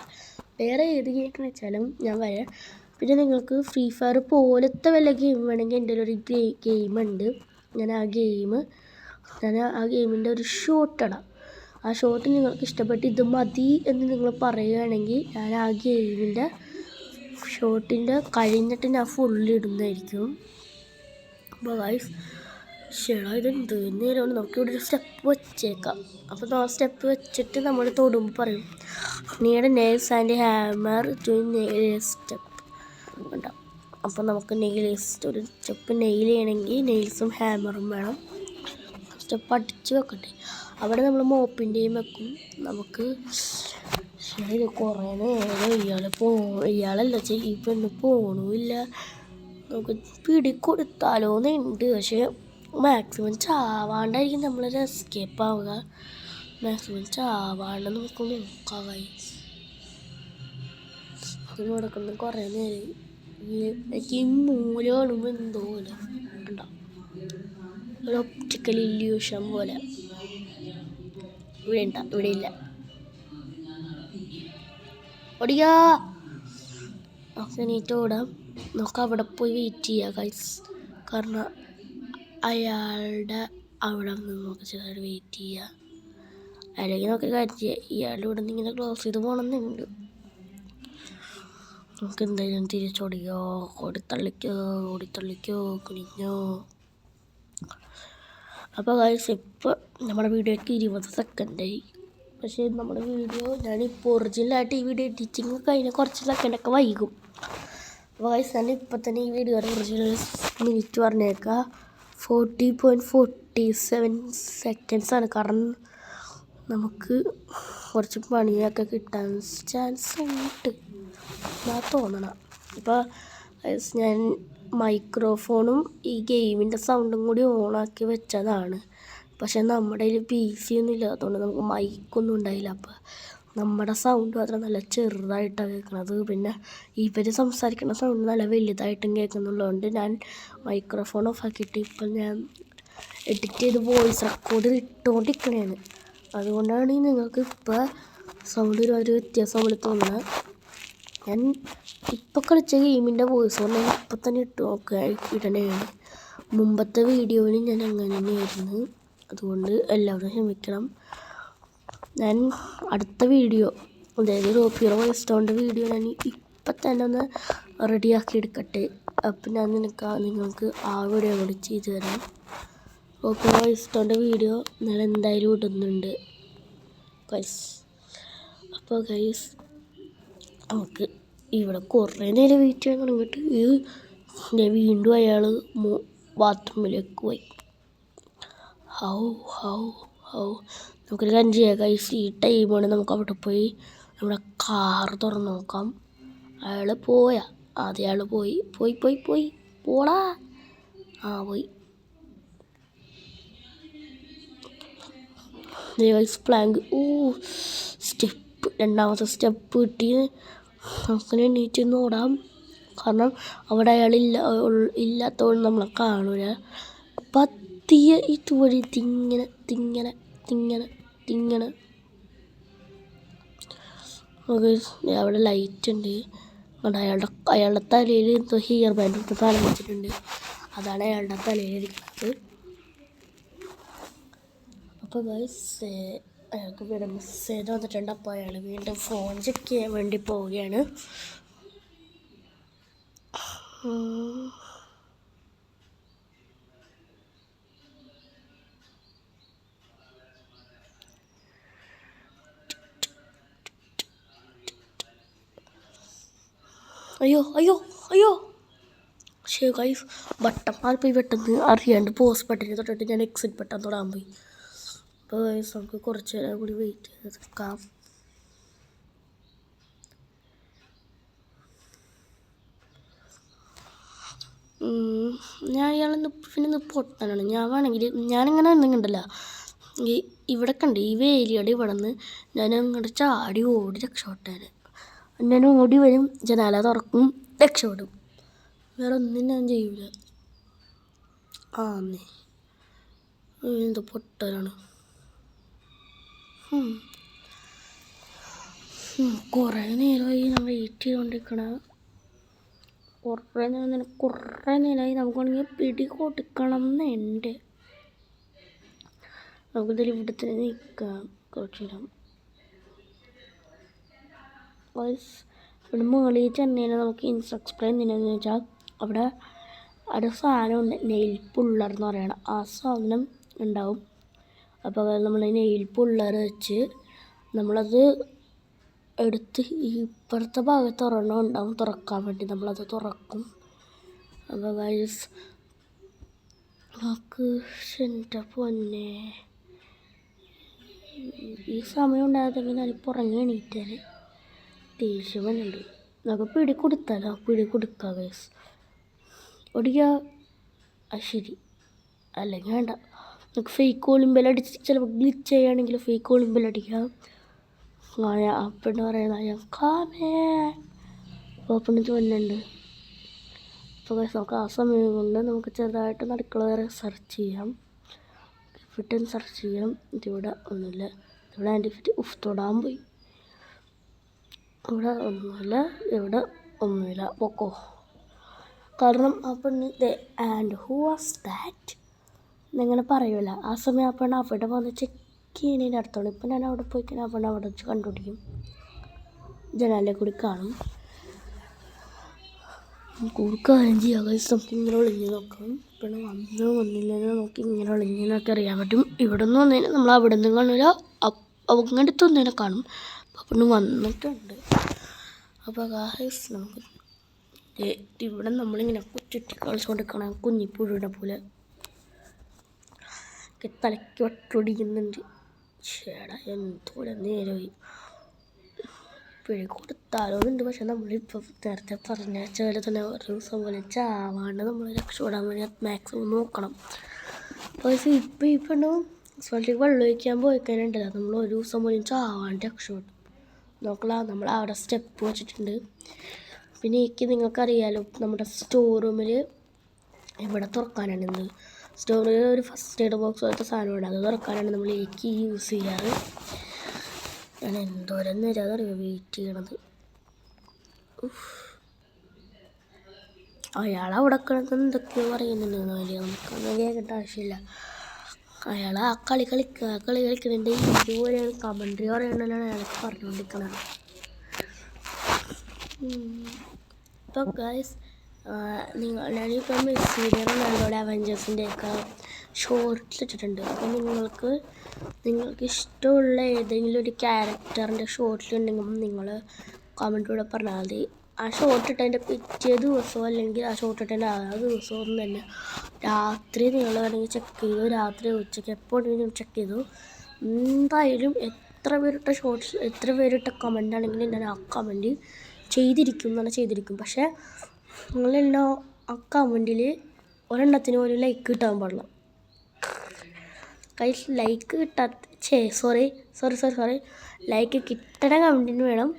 വേറെ ഏത് ഗെയിം കളിച്ചാലും ഞാൻ വരാം. പിന്നെ നിങ്ങൾക്ക് ഫ്രീ ഫയർ പോലത്തെ വല്ല ഗെയിം വേണമെങ്കിൽ എൻ്റെ ഒരു ഗെയിമുണ്ട്. ഞാൻ ആ ഗെയിമിൻ്റെ ഒരു ഷോട്ട് ഇടാം. ആ ഷോട്ട് നിങ്ങൾക്ക് ഇഷ്ടപ്പെട്ട് ഇത് മതി എന്ന് നിങ്ങൾ പറയുകയാണെങ്കിൽ ഞാൻ ആ ഗെയിമിൻ്റെ ഷോട്ടിൻ്റെ കഴിഞ്ഞിട്ട് ഞാൻ ഫുള്ള് ഇടുന്നതായിരിക്കും. അപ്പോൾ ഗൈസ് ഇതെന്ത് നേരമാണ്. നമുക്കിവിടെ ഒരു സ്റ്റെപ്പ് വെച്ചേക്കാം. അപ്പോൾ ആ സ്റ്റെപ്പ് വെച്ചിട്ട് നമ്മൾ തൊടുമ്പോൾ പറയും need nails and hammer to nail step ഉണ്ടാവും. അപ്പോൾ നമുക്ക് ഒരു സ്റ്റെപ്പ് നെയിൽ ചെയ്യണമെങ്കിൽ നെയിൽസും ഹാമറും വേണം. സ്റ്റെപ്പ് അടിച്ച് വെക്കട്ടെ. അവിടെ നമ്മൾ മോപ്പിൻ്റെയും വെക്കും. നമുക്ക് ശരി കുറേ നേരം ഇയാളല്ല ഈ പെണ്ണ് പോകണമില്ല. നമുക്ക് പിടിക്കൊടുത്താലോന്നുണ്ട്. പക്ഷേ മാക്സിമം ചാവാണ്ടായിരിക്കും നമ്മളൊരു എസ്കേപ്പ് ആവുക. മാക്സിമം ചാവാണ്ട് നമുക്ക് നോക്കാം. അതിന് കൊടുക്കുന്ന കുറേ നേരം എനിക്ക് ഈ മൂല കാണുമ്പോൾ എന്തോ പോലെ ഉണ്ടാവും, ഒരു ഒപ്റ്റിക്കൽ ഇല്യൂഷൻ പോലെ. ഇവിടെ ഇല്ല. ഓടിക്കാ നമുക്ക് എണീറ്റ് ഓടാം. നമുക്ക് അവിടെ പോയി വെയിറ്റ് ചെയ്യാം ഗൈസ്. കാരണം അയാളുടെ അവിടെ നിന്ന് നമുക്ക് ചെറുതായിട്ട് വെയിറ്റ് ചെയ്യുക. അല്ലെങ്കിൽ നമുക്ക് കാര്യം ചെയ്യാം. ഇയാളുടെ ഇവിടെ നിന്ന് ഇങ്ങനെ ക്ലോസ് ചെയ്ത് പോകണമെന്നുണ്ട്. നമുക്ക് എന്തായാലും തിരിച്ചോടിക്കോ, ഓടിത്തള്ളിക്കോ കുനിഞ്ഞോ. അപ്പോൾ ഗൈസ് ഇപ്പോൾ നമ്മുടെ വീഡിയോയ്ക്ക് 20 സെക്കൻഡായി. പക്ഷേ നമ്മുടെ വീഡിയോ ഞാനിപ്പോൾ ഒറിജിനലായിട്ട് ഈ വീഡിയോ എഡിറ്റിങ് കഴിഞ്ഞ് കുറച്ച് സെക്കൻഡൊക്കെ വൈകും. അപ്പോൾ ഗൈസ് ഞാൻ ഇപ്പം തന്നെ ഈ വീഡിയോയുടെ ഒറിജിനൽ മിനിറ്റ് പറഞ്ഞേക്കാം. 40.47 സെക്കൻഡ്സാണ്. കാരണം നമുക്ക് കുറച്ച് പണിയൊക്കെ കിട്ടാൻ ചാൻസ് ഉണ്ട് എന്നാ തോന്നണം. ഇപ്പോൾ ഞാൻ മൈക്രോഫോണും ഈ ഗെയിമിൻ്റെ സൗണ്ടും കൂടി ഓണാക്കി വെച്ചതാണ്. പക്ഷെ നമ്മുടെ കയ്യിൽ PC ഒന്നും ഇല്ലാത്തതുകൊണ്ട് നമുക്ക് മൈക്കൊന്നും ഉണ്ടായില്ല. അപ്പോൾ നമ്മുടെ സൗണ്ട് മാത്രം നല്ല ചെറുതായിട്ടാണ് കേൾക്കുന്നത്. പിന്നെ ഇവർ സംസാരിക്കുന്ന സൗണ്ട് നല്ല വലുതായിട്ടും കേൾക്കുന്നുള്ളതുകൊണ്ട് ഞാൻ മൈക്രോഫോൺ ഓഫാക്കിയിട്ട് ഇപ്പം ഞാൻ എഡിറ്റ് ചെയ്ത് വോയിസ് റെക്കോർഡ് ഇട്ടുകൊണ്ടിരിക്കണതാണ്. അതുകൊണ്ടാണ് നിങ്ങൾക്ക് ഇപ്പോൾ സൗണ്ട് ഒരു വ്യത്യാസം പോലെ തോന്നുന്നത്. ഞാൻ ഇപ്പോൾ കളിച്ച ഗെയിമിൻ്റെ വോയിസ് കൊണ്ട് ഞാൻ ഇപ്പം തന്നെ ഇടണതാണ്. മുമ്പത്തെ വീഡിയോയിൽ ഞാൻ അങ്ങനെ തന്നെയായിരുന്നു. അതുകൊണ്ട് എല്ലാവരും ക്ഷമിക്കണം. ഞാൻ അടുത്ത വീഡിയോ, അതായത് റോപ്പിയുടെ വോയിസ്റ്റോൻ്റെ വീഡിയോ ഞാൻ ഇപ്പം തന്നെ ഒന്ന് റെഡിയാക്കി എടുക്കട്ടെ. അപ്പം ഞാൻ നിങ്ങൾക്ക് ആ വീഡിയോ കൂടി ചെയ്തു തരാം. റോപ്പിയുടെ വോയിസ്റ്റോൻ്റെ വീഡിയോ ഞാൻ എന്തായാലും ഇടുന്നുണ്ട് ഗൈസ്. അപ്പോൾ ഗൈസ് നമുക്ക് ഇവിടെ കുറേ നേരം വെയിറ്റ് ചെയ്യാൻ തുടങ്ങിയിട്ട് വീണ്ടും അയാൾ ബാത്റൂമിലേക്ക് പോയി. നമുക്കൊരു കാര്യം ചെയ്യാം ഗൈസ്, ഈ ടൈമാണ് നമുക്ക് അവിടെ പോയി നമ്മുടെ കാർ തുറന്ന് നോക്കാം. അയാൾ പോയാ? ആദ്യം അയാൾ പോയി പോടാ. പോയി. ഗൈസ് പ്ലാങ്ക് സ്റ്റെപ്പ്, രണ്ടാമത്തെ സ്റ്റെപ്പ് കിട്ടി. നമുക്കിനെ എണീറ്റ് ഓടാം. കാരണം അവിടെ ഇല്ലാത്തതുകൊണ്ട് നമ്മളെ കാണൂല. പത്തിയ ഇതുവഴി തിങ്ങനെ അവിടെ ലൈറ്റ് ഉണ്ട്. അയാളുടെ തലയിൽ എന്തോ ഹെയർ ബാൻഡ് ഒക്കെ സാധനം വെച്ചിട്ടുണ്ട്. അതാണ് അയാളുടെ തലയിൽ ഇരിക്കുന്നത്. അപ്പോൾ ഗൈസ് അയാൾക്ക് വീട് മെസ്സേജ് വന്നിട്ടുണ്ട്. അപ്പോൾ അയാൾ വീണ്ടും ഫോൺ ചെക്ക് ചെയ്യാൻ വേണ്ടി പോവുകയാണ്. അയ്യോ ശരി ഗൈസ്, ബട്ടൺ മാറിപ്പോയി. പെട്ടെന്ന് അറിയാണ്ട് പോസ്റ്റ് ബട്ടണിൽ തൊട്ടിട്ട് ഞാൻ എക്സിറ്റ് ബട്ടൺ തൊടാൻ പോയി. അപ്പോൾ ഗൈസ് നമുക്ക് കുറച്ച് നേരം കൂടി വെയിറ്റ് ചെയ്ത് നിൽക്കാം. ഞാൻ പിന്നെ പൊട്ടാനാണ്. ഞാൻ വേണമെങ്കിൽ ഞാനിങ്ങനെ എന്തെങ്കിണ്ടല്ല ഇവിടെ കണ്ട് ഈ വേലിയുടെ ഇവിടെ നിന്ന് ഞാൻ അങ്ങോട്ട് ചാടി ഓടി രക്ഷപ്പെട്ടാൻ. ഞാൻ ഓടി വരും, ജനാല തുറക്കും, രക്ഷപ്പെടും. വേറെ ഒന്നും ഞാൻ ചെയ്യൂല. എന്ത് പൊട്ടലാണ്. കുറേ നേരമായി ഞാൻ വെയിറ്റ് ചെയ്തുകൊണ്ടിരിക്കണ. കുറേ നേരമായി നമുക്കാണെങ്കിൽ പിടി കൊടുക്കണം എന്നുണ്ട്. നമുക്കിതിൽ ഇവിടെ തന്നെ നിൽക്കാം കുറച്ച് നേരം. ഇവിടെ മുകളിൽ ചെന്നതിന് നമുക്ക് ഇൻസ്ട്രക്ഷൻ എന്തിനാന്ന് വെച്ചാൽ അവിടെ ഒരു സാധനമുണ്ട്, നെയിൽ പുള്ളർ എന്ന് പറയണം. ആ സാധനം ഉണ്ടാവും. അപ്പോൾ നമ്മൾ നെയിൽ പുള്ളർ വെച്ച് നമ്മളത് എടുത്ത് ഇപ്പുറത്തെ ഭാഗത്ത് ഒരെണ്ണം ഉണ്ടാവും തുറക്കാൻ വേണ്ടി. നമ്മളത് തുറക്കും. അപ്പോൾ ഗൈസ് നമുക്ക് എൻ്റെ പൊന്നെ ഈ സമയം ഉണ്ടായതെങ്കിൽ ഞാനിപ്പോൾ ഉറങ്ങി എണീറ്റാൽ ദേഷ്യം വന്നുണ്ട്. നമുക്ക് പിടി കൊടുത്താലോ? പിടി കൊടുക്കാം ഗൈസ്. ഓടിക്കുക. ശരി, അല്ലെങ്കിൽ വേണ്ട. നമുക്ക് ഫേക്ക് ഒളിമ്പലടിച്ച് ചിലപ്പോൾ ഗ്ലിച്ച് ചെയ്യുകയാണെങ്കിൽ ഫേക്ക് ഒളിമ്പലടിക്കാം. അപ്പന്ന് പറയുന്നത് കാമേ ഓപ്പണിച്ച് വന്നുണ്ട്. അപ്പോൾ നമുക്ക് ആ സമയം കൊണ്ട് നമുക്ക് ചെറുതായിട്ട് അടുക്കള വരെ സെർച്ച് ചെയ്യാം. ഫിറ്റ് സെർച്ച് ചെയ്യാം. ഇതിവിടെ ഒന്നുമില്ല. ഇവിടെ ആൻറ്റി ഫിറ്റ് തൊടാൻ പോയി. ഇവിടെ ഒന്നുമില്ല പൊക്കോ. കാരണം ആ പെണ്ണ് ആൻഡ് ഹൂ വാസ് ദാറ്റ് എന്നിങ്ങനെ പറയുമല്ലോ. ആ സമയം ആ പെണ്ണ് അവിടെ വന്ന് ചെക്ക് ചെയ്യുന്നതിൻ്റെ അടുത്താണ്. ഇപ്പം ഞാൻ അവിടെ പോയി കഴിഞ്ഞാൽ ആ പെണ്ണ് അവിടെ വെച്ച് കണ്ടുപിടിക്കും. ജനാലെ കൂടി കാണും. നമുക്ക് കാര്യം ചെയ്യാം ഗൈസ്. നമുക്ക് ഇങ്ങനെ ഒളിഞ്ഞ് നോക്കാം. പിന്നെ വന്നില്ലെങ്കിൽ നമുക്ക് ഇങ്ങനെ ഒളിഞ്ഞെന്നൊക്കെ അറിയാൻ പറ്റും. ഇവിടെ നിന്ന് വന്നതിന് നമ്മൾ അവിടെ നിന്ന് കാണില്ല, അങ്ങടുത്ത് വന്നതിനെ കാണും. അപ്പം വന്നിട്ടുണ്ട്. അപ്പോൾ ഗൈസ് നമുക്ക് ഇവിടെ നമ്മളിങ്ങനെ ചുറ്റി കളിച്ചുകൊണ്ടിരിക്കണം, കുഞ്ഞിപ്പുഴുടെ പോലെ തലയ്ക്ക് വട്ടൊടിക്കുന്നുണ്ട്. ചേടാ എന്തോരം നേരമായി പിഴ കൊടുത്താലോന്നുണ്ട്. പക്ഷെ നമ്മളിപ്പോൾ നേരത്തെ പറഞ്ഞ പോലെ തന്നെ ഒരു ദിവസം പോലെ ചാവാണ്ട് നമ്മൾ രക്ഷപ്പെടാൻ വേണ്ടി മാക്സിമം നോക്കണം. അപ്പോൾ ഇപ്പം ഹോസ്പിറ്റലിലേക്ക് വെള്ളം ഒഴിക്കാൻ പോയിക്കാനുണ്ടല്ലോ, നമ്മൾ ഒരു ദിവസം പോലും ചാവാണ്ട് രക്ഷപ്പെടും. നോக்கலாம், നമ്മൾ അവിടെ സ്റ്റെപ്പ് വെച്ചിട്ടുണ്ട്. പിന്നെ എനിക്ക് നിങ്ങൾക്കറിയാലോ, നമ്മുടെ സ്റ്റോർ റൂമിൽ ഇവിടെ തുറക്കാനാണ് സ്റ്റോർ റൂമിൽ ഒരു ഫസ്റ്റ് എയ്ഡ് ബോക്സ് പോലത്തെ സാധനമുണ്ട്. അത് തുറക്കാനാണ് നമ്മൾ ഈ കീ യൂസ് ചെയ്യാറ്. ഞാൻ എന്തോരം നേരം അറിയാം വെയിറ്റ് ചെയ്യണത്. അയാളവിടെ കിടന്ന് എന്തൊക്കെയോ പറയുന്നുണ്ടെന്ന് വലിയ നമുക്കൊന്നും കേൾക്കേണ്ട ആവശ്യമില്ല. അയാൾ ആ കളി കളിക്കുന്നുണ്ട്. ഇതുപോലെയാണ് കമൻട്രി പറയണതാണ് അയാൾക്ക് പറഞ്ഞുകൊണ്ടിരിക്കുന്നത്. ഇപ്പോൾ ഗൈസ് ഞാനിപ്പോൾ മെസ്സിയുടെ റൊണാൾഡോയുടെ അവഞ്ചേഴ്സിൻ്റെയൊക്കെ ഷോർട്ട്സ് ഇട്ടിട്ടുണ്ട്. അപ്പോൾ നിങ്ങൾക്ക് ഇഷ്ടമുള്ള ഏതെങ്കിലും ഒരു ക്യാരക്ടറിൻ്റെ ഷോർട്ട്സ് ഉണ്ടെങ്കിൽ നിങ്ങൾ കമൻറ്റിലൂടെ പറഞ്ഞാൽ മതി. ആ ഷോർട്ട് ഇട്ടതിൻ്റെ പിറ്റേ ദിവസമോ അല്ലെങ്കിൽ ആ ഷോർട്ട് ഇട്ടതിൻ്റെ ആ ദിവസമോ ഒന്നും തന്നെ രാത്രി നിങ്ങൾ വേണമെങ്കിൽ ചെക്ക് ചെയ്തു, രാത്രി ഉച്ചയ്ക്ക് എപ്പോഴെങ്കിലും ചെക്ക് ചെയ്തു. എന്തായാലും എത്ര പേരിട്ട കമൻ്റ് ആണെങ്കിലും ഞാൻ ആ കമൻറ്റ് ചെയ്തിരിക്കും. പക്ഷേ നിങ്ങളെല്ലാം ആ കമൻറ്റിൽ ഒരെണ്ണത്തിന് പോലും ലൈക്ക് കിട്ടാൻ പാടില്ല. കൈ ലൈക്ക് സോറി ലൈക്ക് കിട്ടണ കമൻറ്റിന് വേണം.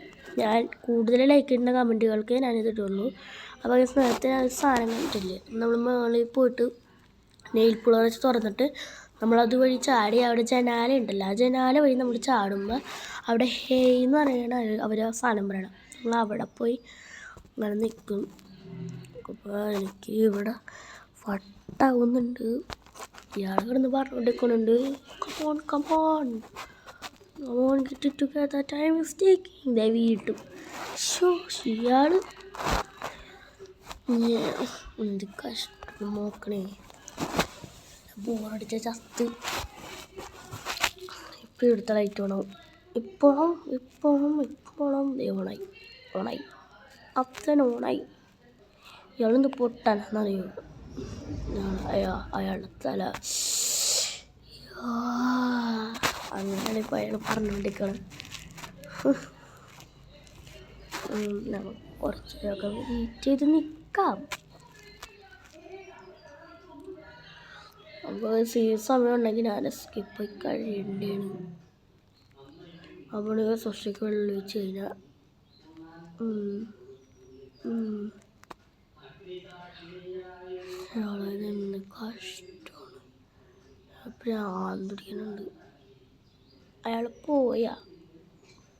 ഞാൻ കൂടുതൽ ലൈക്ക് കിട്ടുന്ന കമൻറ്റുകൾക്ക് ഞാനിതിട്ടുള്ളൂ. അപ്പോൾ നേരത്തെ ഞാൻ സാധനം കണ്ടിട്ടില്ലേ, നമ്മൾ മുകളിൽ പോയിട്ട് നെയിൽ പുളർ വെച്ച് തുറന്നിട്ട് നമ്മളതുവഴി ചാടി അവിടെ ജനാല ഉണ്ടല്ലോ, ആ ജനാല വഴി നമ്മൾ ചാടുമ്പോൾ അവിടെ ഹേയ് എന്ന് പറയണ അവർ ആ സാധനം പറയണം. നമ്മൾ അവിടെ പോയി അങ്ങനെ നിൽക്കും. അപ്പോൾ എനിക്ക് ഇവിടെ വട്ടാവുന്നുണ്ട്. ഇയാൾ കിടന്ന് പറഞ്ഞുകൊണ്ടിരിക്കുന്നുണ്ട്, come on get it together, time is ticking. വീട്ടും ഇയാൾ എന്ത് കഷ്ടം നോക്കണേ. ബോറടിച്ച ചത്ത് ഇപ്പം എടുത്ത ലൈറ്റ് വേണം. ഇപ്പോഴും ഓണായി അപ്പൻ ഓണായി. ഇയാളെന്ത് പൊട്ടാനെന്നറിയോ അയാളുടെ തല. അങ്ങനെയാണ് ഇപ്പോൾ അയാൾ പറഞ്ഞുകൊണ്ടിരിക്കണം. നമുക്ക് കുറച്ചൊക്കെ വെയിറ്റ് ചെയ്ത് നിൽക്കാം. അപ്പോൾ സമയം ഉണ്ടെങ്കിൽ ഞാൻ സ്കിപ്പ് കഴിയേണ്ടതാണ്. അപ്പോൾ സൊസൈറ്റിക്ക് വെള്ളം ഒഴിച്ച് കഴിഞ്ഞാൽ എന്ത് കഷ്ടമാണ്. പ്രാന്തിടിക്കുന്നുണ്ട്. അയാൾ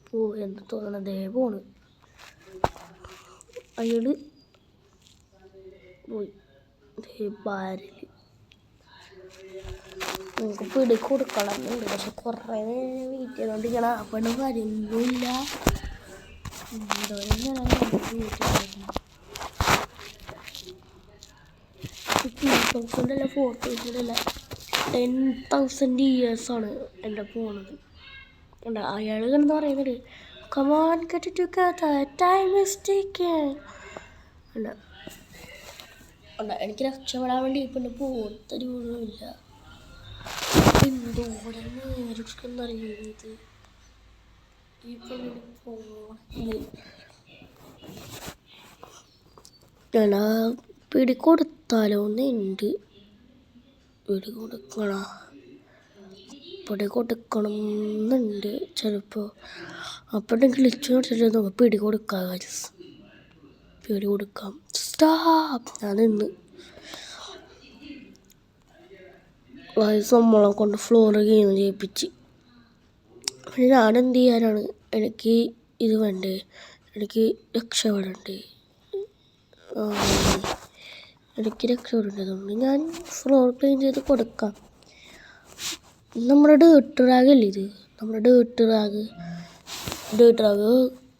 പോയെന്ന് തോന്നണതേ പോണ്. അയാൾ പോയി ബാരിൽ നമുക്ക് പിടി കൊടുക്കണമെന്നുണ്ട്. പക്ഷെ കുറേ വെയിറ്റ് ചെയ്തുകൊണ്ടിരിക്കണം. അപ്പം വരുന്നില്ല. എന്തോരം ഞാൻ അല്ല 4,000 അല്ല 10,000 ഇയേഴ്സാണ് എൻ്റെ പോണത്. അയാൾ എന്ന് പറയുന്നത് come on get it together, time is ticking. എനിക്ക് രക്ഷപ്പെടാൻ വേണ്ടി ഇപ്പം എൻ്റെ പോത്തൊരു ഗുണമില്ല. എന്തോരം നേരിട്ടെന്നറിയുന്നത് ഇപ്പം ഞാൻ പിടി കൊടുത്താലോ എന്നുണ്ട്. പിടി കൊടുക്കണം എന്നുണ്ട് ചിലപ്പോൾ. അപ്പം ഗ്ലിച്ച് കൊടുത്തിട്ട് നമുക്ക് പിടി കൊടുക്കാം. സ്റ്റോപ്പ്. ഞാൻ നിന്ന് നമ്മളെ കൊണ്ട് ഫ്ലോർ ക്ലീൻ ചെയ്യിപ്പിച്ച്. പിന്നെ ഞാൻ എന്ത് ചെയ്യാനാണ്? എനിക്ക് ഇത് വേണ്ടേ, എനിക്ക് രക്ഷപ്പെടണ്ടേ. അതുകൊണ്ട് ഞാൻ ഫ്ലോർ ക്ലീൻ ചെയ്ത് കൊടുക്കാം. നമ്മുടെ ഡേർട്ട് റാഗല്ലേ ഇത്, നമ്മുടെ ഡേർട്ട് റാഗ്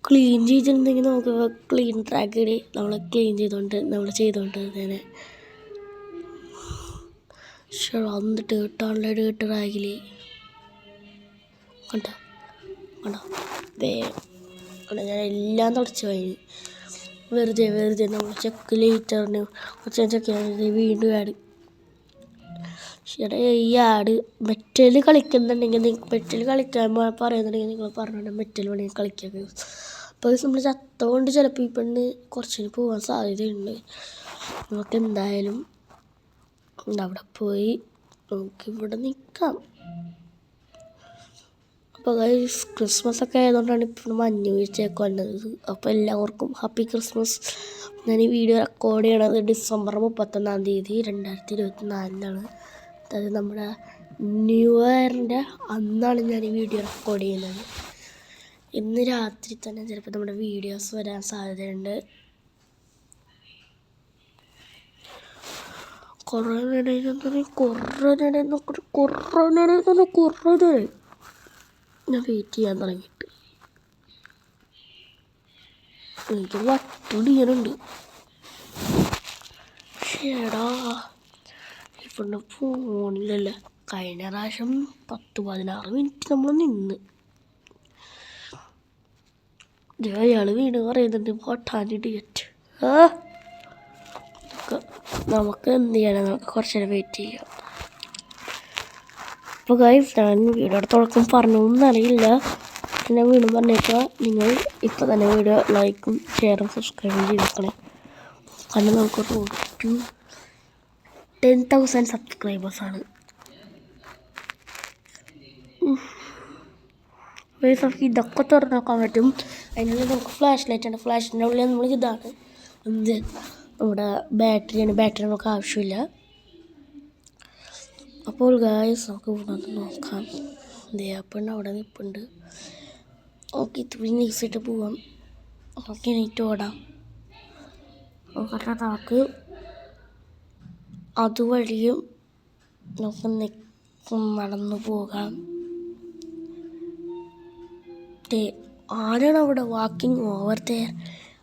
ക്ലീൻ ചെയ്തിട്ടുണ്ടെങ്കിൽ നമുക്ക് ക്ലീൻ ട്രാക്ക് നമ്മൾ ക്ലീൻ ചെയ്തുകൊണ്ട് തന്നെ അന്ന് ടേട്ടാണല്ലോ ടേട്ട് റാഗിൽ കണ്ടോ ഞാൻ എല്ലാം തുടച്ച് കഴിഞ്ഞു. വെറുതെ നമ്മൾ ചെക്ക് ലേറ്ററിന് ചെക്ക് വീണ്ടും ആഡ് ഈ ആഡ് മെറ്റൽ കളിക്കുന്നുണ്ടെങ്കിൽ മെറ്റൽ കളിക്കാൻ പറയുന്നുണ്ടെങ്കിൽ നിങ്ങൾ പറഞ്ഞിട്ട് മെറ്റൽ വേണമെങ്കിൽ കളിക്കാൻ. അപ്പോൾ നമ്മൾ ചത്തോണ്ട് ചിലപ്പോൾ ഈ പെണ്ണ് കുറച്ചിന് പോകാൻ സാധ്യതയുണ്ട്. നമുക്ക് എന്തായാലും അവിടെ പോയി നമുക്കിവിടെ നിൽക്കാം. അപ്പോൾ ക്രിസ്മസ് ഒക്കെ ആയതുകൊണ്ടാണ് ഇപ്പോൾ മഞ്ഞ് വീഴ്ചയൊക്കെ വന്നത്. അപ്പോൾ എല്ലാവർക്കും ഹാപ്പി ക്രിസ്മസ്. ഞാൻ ഈ വീഡിയോ റെക്കോർഡ് ചെയ്യണത് ഡിസംബർ 31 2024 അതായത് നമ്മുടെ ന്യൂ ഇയറിൻ്റെ അന്നാണ് ഞാൻ ഈ വീഡിയോ റെക്കോർഡ് ചെയ്യുന്നത്. ഇന്ന് രാത്രി തന്നെ ചിലപ്പോൾ നമ്മുടെ വീഡിയോസ് വരാൻ സാധ്യതയുണ്ട്. കുറേ ഞാൻ വെയിറ്റ് ചെയ്യാൻ തുടങ്ങിയിട്ട് എനിക്ക് വട്ടുടിയാനുണ്ട്. ചേടാ ഇപ്പം ഫോണിലല്ലേ. കഴിഞ്ഞ പ്രാവശ്യം 10-16 മിനിറ്റ് നമ്മൾ നിന്ന് അയാൾ വീണ് പറയുന്നുണ്ട് പൊട്ടാനിടിയറ്റ്. നമുക്ക് എന്ത് ചെയ്യണം, നമുക്ക് കുറച്ച് നേരം വെയിറ്റ് ചെയ്യാം. അപ്പോൾ ഗൈസ് ഞാൻ വീഡിയോയുടെ തുടക്കം പറഞ്ഞൊന്നും അറിയില്ല. ഞാൻ വീണ്ടും പറഞ്ഞേക്കാം, നിങ്ങൾ ഇപ്പോൾ തന്നെ വീഡിയോ ലൈക്കും ഷെയറും സബ്സ്ക്രൈബും ചെയ്തേക്കണേ. കാരണം നമുക്ക് റോഡ് ടു 10,000 സബ്സ്ക്രൈബേഴ്സാണ്. നമുക്ക് ഇതൊക്കെ തുറന്ന് നോക്കാൻ പറ്റും. അതിനുള്ളിൽ നമുക്ക് ഫ്ലാഷ് ലൈറ്റാണ്. ഫ്ലാഷിൻ്റെ ഉള്ളിൽ നമ്മൾ ഇതാണ് നമ്മുടെ ബാറ്ററിയാണ്. ബാറ്ററി നമുക്ക് ആവശ്യമില്ല. അപ്പോൾ ഗായ്സ് നമുക്ക് ഇവിടെ നോക്കാം. പെണ്ണ് അവിടെ നിൽപ്പുണ്ട്. ഓക്കെ ഇത്തിരി നൈസായിട്ട് പോവാം. ഓക്കെ എണീറ്റ് ഓടാം. കാരണം നമുക്ക് അതുവഴിയും നമുക്ക് നടന്നു പോകാം. ആരാണ് അവിടെ വാക്കിംഗ് ഓവർ ദെയർ?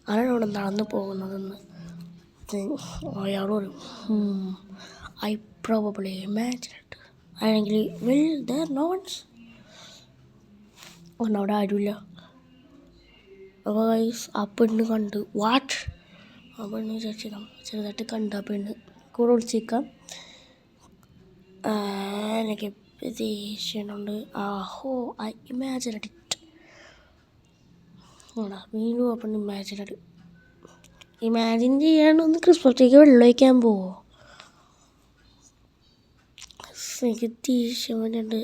ആരാണ് അവിടെ നടന്നു പോകുന്നതെന്ന് അയാളോട് ഐ പ്രോബബ്ലി ഇമാജിൻഡ് അല്ലെങ്കിൽ വിൽ ദർ നോട്ട്സ് അവിടെ ആരുമില്ല. ആ പെണ്ണ് കണ്ട് വാട്ട് ആ പെണ്ണ് വിചാരിച്ചിടാം ചെറുതായിട്ട് കണ്ട പെണ്ണ് കൂടെ വിളിച്ചേക്കാം. എനിക്ക് ദേഷ്യമുണ്ട്. ആഹോ ഐ ഇമാജിൻഡ് ഇറ്റ്. വീണ്ടും ആ പെണ്ണ് ഇമാജിൻ ചെയ്യാണ്ടൊന്ന് ക്രിസ്മസ് ട്രീക്ക് വെള്ളം ഒഴിക്കാൻ പോവോ? എനിക്ക് ദേഷ്യം വരുന്നുണ്ട്.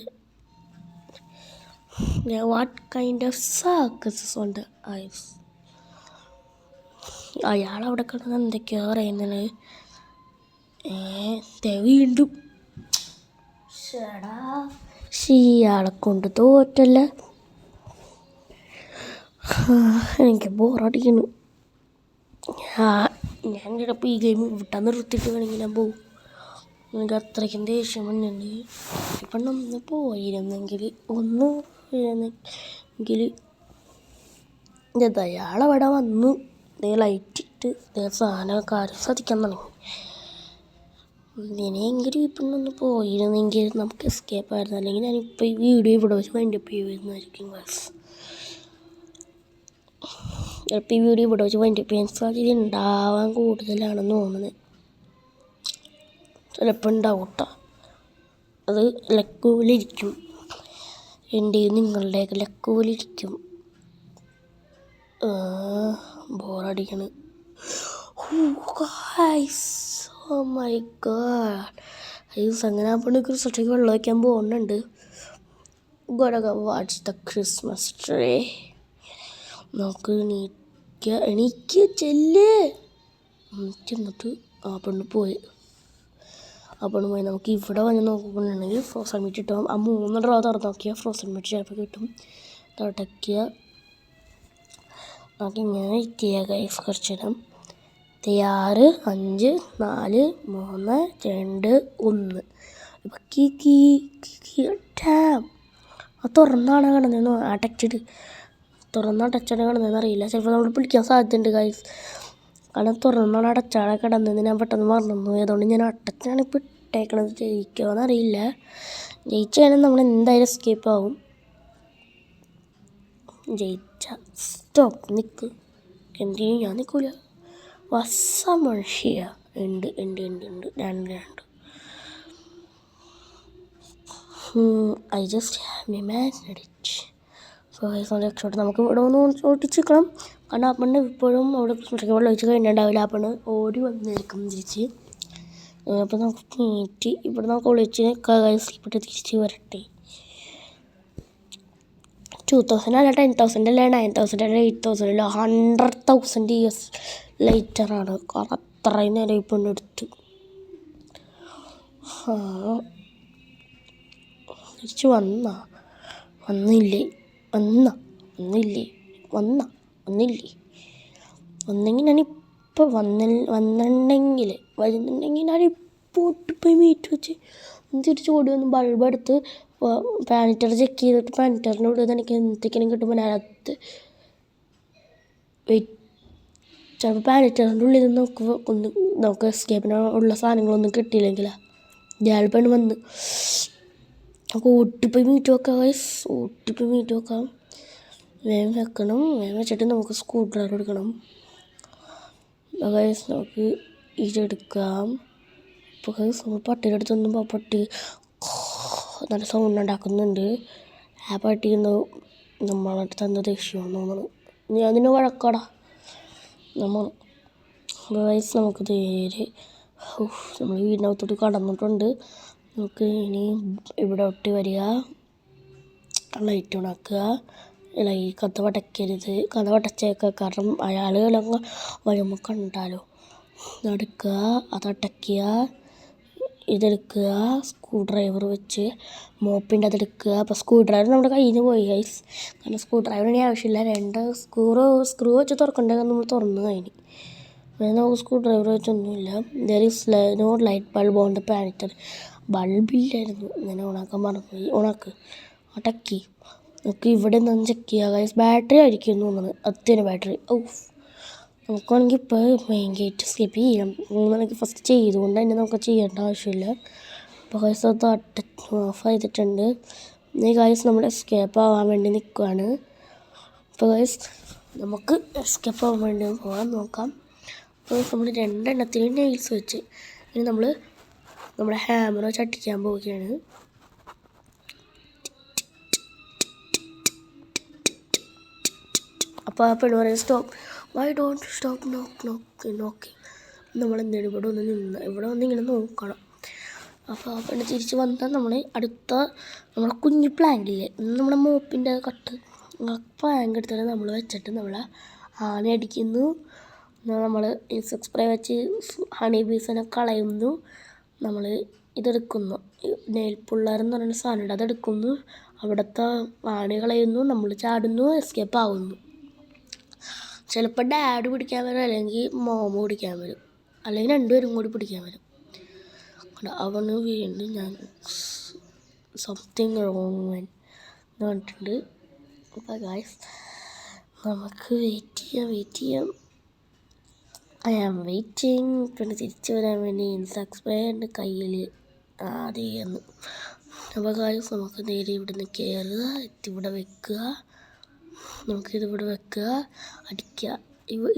വാട്ട് കൈൻഡ് ഓഫ് സർക്കസ് ഉണ്ട് ഐസ്. അയാളവിടെ കിടന്ന് എന്തൊക്കെയോ പറയുന്നത്. വീണ്ടും ഇയാളെ കൊണ്ട് തോറ്റല്ല. എനിക്ക് ബോറടിക്കുന്നു. ഞാൻ ചിലപ്പോൾ ഈ ഗെയിം വിട്ടാൽ നിർത്തിയിട്ട് വേണമെങ്കിൽ ഞാൻ പോകും. എനിക്ക് അത്രയ്ക്കും ദേഷ്യം വന്നിട്ടുണ്ട്. ഇപ്പം ഒന്ന് പോയിരുന്നെങ്കിൽ അയാളവിടെ വന്നു ലൈറ്റിട്ട് സാധനമൊക്കെ സാധിക്കാൻ തുടങ്ങി. ഇതിനെങ്കിലും ഇപ്പം ഒന്ന് പോയിരുന്നെങ്കിൽ നമുക്ക് എസ്കേപ്പ് ആയിരുന്നു. അല്ലെങ്കിൽ ഞാനിപ്പോൾ ഈ വീഡിയോ ഇവിടെ വെച്ച് വൈൻഡപ്പ് ചെയ്യുന്നതായിരിക്കും. ചിലപ്പോൾ ഈ വീഡിയോ ഇവിടെ വെച്ച് വൈൻഡപ്പ് ചെയ്യാൻ സാധ്യത ഉണ്ടാവാൻ കൂടുതലാണെന്ന് തോന്നുന്നത്. ചിലപ്പോൾ ഉണ്ടാവും കേട്ടോ. അത് ലക്കുപോലിരിക്കും. എൻ്റെയും നിങ്ങളുടെയൊക്കെ ലക്കുപോലിരിക്കും. ബോറടിക്കണ്. Oh my God. അങ്ങനെ അപ്പോൾ ക്രിസ്മസ് വെള്ളം വയ്ക്കാൻ പോകുന്നുണ്ട്. What's the Christmas tree. നമുക്ക് എണീക്ക് ചെല്ല്. ചെന്നിട്ട് ആ പെണ്ണ് പോയി. നമുക്ക് ഇവിടെ വന്ന് നോക്കുകയാണെങ്കിൽ ഫ്രോസൺ മീറ്റ് കിട്ടും. ആ 3 ഡ്രോ തുറന്ന് നോക്കിയാൽ ഫ്രോസൺ മീറ്റ് ചിലപ്പോൾ കിട്ടും. തുടക്കിയ നമുക്ക് ഇങ്ങനെ എത്തിയ ഗൈസ് കുറച്ച് നേരം. 6 5 4 3 2 1. ഇപ്പം ആ തുറന്നാണ് കിടന്നു അടച്ചിട്ട് തുറന്നടച്ചാണ് കിടന്നതെന്ന് അറിയില്ല. ചിലപ്പോൾ നമ്മൾ പിടിക്കാൻ സാധ്യതയുണ്ട് ഗൈസ്. കാരണം തുറന്നാണ് അടച്ചാളെ കിടന്നതെന്ന് ഞാൻ പെട്ടെന്ന് മറന്നു. അതുകൊണ്ട് ഞാൻ അടച്ചാണ് ഇപ്പോൾ ഇട്ടേക്കണത്. ജയിക്കുമോയെന്നറിയില്ല. ജയിച്ചാലും നമ്മൾ എന്തായാലും എസ്കേപ്പ് ആവും. ജയിച്ച സ്റ്റോപ്പ് നിൽക്ക്. എന്തിനും ഞാൻ നിൽക്കില്ല. വസ മനുഷ്യ ഉണ്ട് ഉണ്ട് ഉണ്ട് ഉണ്ട് രണ്ട് I just have imagined it. So രക്ഷോട്ട് നമുക്ക് ഇവിടെ ഒന്ന് ഓട്ടിച്ചിക്കണം. കാരണം ആ പെണ്ണ് ഇപ്പോഴും അവിടെ വെള്ളം ഒഴിച്ച് കഴിഞ്ഞിട്ടുണ്ടാവില്ല. ആ പെണ്ണ് ഓടി വന്നിരിക്കും തിരിച്ച്. അപ്പോൾ നമുക്ക് നീറ്റ് ഇവിടെ നമുക്ക് ഒളിച്ച് സ്ലിപ്പിട്ട് തിരിച്ച് വരട്ടെ. 2000 അല്ല 10,000 അല്ല 9,000 അല്ല 8,000 അല്ല 100,000 years ലേറ്ററാണ്. കാരണം അത്രയും നേരം ഈ പെണ്ണെടുത്ത്. തിരിച്ച് വന്നില്ലേ ഒന്നെങ്കിൽ ഞാനിപ്പോൾ വരുന്നുണ്ടെങ്കിൽ ഞാനിപ്പോൾ ഒട്ടിപ്പോയി മീറ്റ് വെച്ച് തിരിച്ച് ഓടി വന്ന് ബൾബ് എടുത്ത് പാനിറ്റർ ചെക്ക് ചെയ്തിട്ട് പാനിറ്ററിൻ്റെ കൂടെ എനിക്ക് എന്തൊക്കെയാണ് കിട്ടുമ്പോൾ അതിനകത്ത് ചിലപ്പോൾ പാനിറ്ററിൻ്റെ ഉള്ളിൽ നിന്ന് നമുക്ക് എസ്കേപ്പിന് ഉള്ള സാധനങ്ങളൊന്നും കിട്ടിയില്ലെങ്കിലാ ഇയാൾ പെണ്ണ് വന്ന് നമുക്ക് ഓട്ടിപ്പോയി മീറ്റ് വെക്കാം ഗൈസ്. വേഗം വെക്കണം. വേഗം വെച്ചിട്ട് നമുക്ക് സ്ക്രൂ ഡ്രൈവർ എടുക്കണം ഗൈസ്. നമുക്ക് ഇതെടുക്കാം. അപ്പോൾ ഗൈസ് നമ്മൾ പട്ടിയുടെ അടുത്ത് നിന്നുമ്പോൾ പട്ടി നല്ല സൗണ്ട് ഉണ്ടാക്കുന്നുണ്ട്. ആ പട്ടി നമ്മളടുത്ത് തന്ന ദേഷ്യമാണ് തോന്നുന്നു. നീ അതിന് വഴക്കാടാ നമ്മൾ. ഗൈസ് നമുക്ക് നേരെ നമ്മൾ വീടിനകത്തോട്ട് കടന്നിട്ടുണ്ട്. നമുക്ക് ഇനി ഇവിടെ ഒട്ടി വരിക, ലൈറ്റ് ഉണക്കുക. കഥ അടച്ചേക്കുക. കാരണം അയാൾ വരുമ്പോൾ കണ്ടാലോ. നടക്കുക, അതടയ്ക്കുക, ഇതെടുക്കുക, സ്ക്രൂ ഡ്രൈവർ വെച്ച് മോപ്പിൻ്റെ അതെടുക്കുക. അപ്പോൾ സ്ക്രൂ ഡ്രൈവർ നമ്മുടെ കയ്യിൽ നിന്ന് പോയി ഗൈസ്. കാരണം സ്ക്രൂ ഡ്രൈവറിന് ആവശ്യമില്ല. 2 സ്ക്രൂ വെച്ച് തുറക്കണ്ടെങ്കിൽ നമ്മൾ തുറന്നു കഴിഞ്ഞു. നമുക്ക് സ്ക്രൂ ഡ്രൈവർ വെച്ചൊന്നുമില്ല. There is no light bulb on the pantry. ബൾബില്ലായിരുന്നു, ഞാൻ ഓണാക്കാൻ മറന്നുപോയി. അടക്കി നമുക്ക് ഇവിടെ നിന്ന് ചെക്ക് ചെയ്യുക ഗൈസ്. ബാറ്ററി ആയിരിക്കും തോന്നുന്നത്. അത്യാവശ്യം ബാറ്ററി. നമുക്കാണെങ്കിൽ ഇപ്പോൾ മെയിൻ ഗേറ്റ് സ്കിപ്പ് ചെയ്യാം. നമുക്ക് ഫസ്റ്റ് ചെയ്തുകൊണ്ട് തന്നെ നമുക്ക് ചെയ്യേണ്ട ആവശ്യമില്ല. അപ്പോൾ ഗൈസ് അത് ഓഫ് ചെയ്തിട്ടുണ്ട്. ഈ ഗൈസ് നമ്മൾ എസ്കേപ്പ് ആവാൻ വേണ്ടി നിൽക്കുകയാണ്. അപ്പോൾ ഗൈസ് നമുക്ക് എസ്കേപ്പ് ആവാൻ വേണ്ടി പോകാൻ നോക്കാം. അപ്പോൾ നമ്മൾ 2 എണ്ണത്തിന് നെയിൽസ് വെച്ച് ഇനി നമ്മൾ നമ്മുടെ ഹാമർ വെച്ച് അടിക്കാൻ പോവുകയാണ്. അപ്പോൾ ആ പെണ്ണ് പറയും സ്റ്റോപ്പ്, വൈ ഡോണ്ട് സ്റ്റോപ്പ് നോക്കി. നമ്മളെന്താണ് ഇവിടെ വന്ന് ഇങ്ങനെ നോക്കണം. അപ്പോൾ ആ പെണ്ണ് തിരിച്ച് വന്നാൽ നമ്മൾ അടുത്ത നമ്മളെ കുഞ്ഞു പ്ലാങ്കില്ലേ, നമ്മുടെ മോപ്പിൻ്റെ കട്ട്, ആ പ്ലാങ്ക് എടുത്തിട്ട് നമ്മൾ വെച്ചിട്ട് നമ്മൾ ആണി അടിക്കുന്നു. നമ്മൾ ഇൻസെക്ട് സ്പ്രേ വെച്ച് ഹണി ബീസിനെ കളയുന്നു. നമ്മൾ ഇതെടുക്കുന്നു, നെയിൽ പുള്ളർ എന്ന് പറയുന്ന സാധനമുണ്ട്, അതെടുക്കുന്നു. അവിടുത്തെ ആണി കളയുന്നു. നമ്മൾ ചാടുന്നു, എസ്കേപ്പ് ആവുന്നു. ചിലപ്പോൾ ഡാഡ് പിടിക്കാൻ വരും, അല്ലെങ്കിൽ മോമ പിടിക്കാൻ വരും, അല്ലെങ്കിൽ 2 പേരും കൂടി പിടിക്കാൻ വരും. അവന് വീണ്ടും ഞാൻ സംതിങ് റോങ് എന്ന് പറഞ്ഞിട്ടുണ്ട്. അപ്പോൾ ഗൈസ് നമുക്ക് വെയിറ്റ് ചെയ്യാം. I am waiting. പിന്നെ തിരിച്ച് വരാൻ വേണ്ടി ഇൻസെക്ട് സ്പ്രേ ഉണ്ട് കയ്യിൽ ആദ്യം. അപ്പോൾ ഗൈസ് നമുക്ക് നേരെ ഇവിടെ നിന്ന് കയറുക, ഇവിടെ വെക്കുക. നമുക്കിതിവിടെ വെക്കുക, അടിക്കുക. ഇവിടെ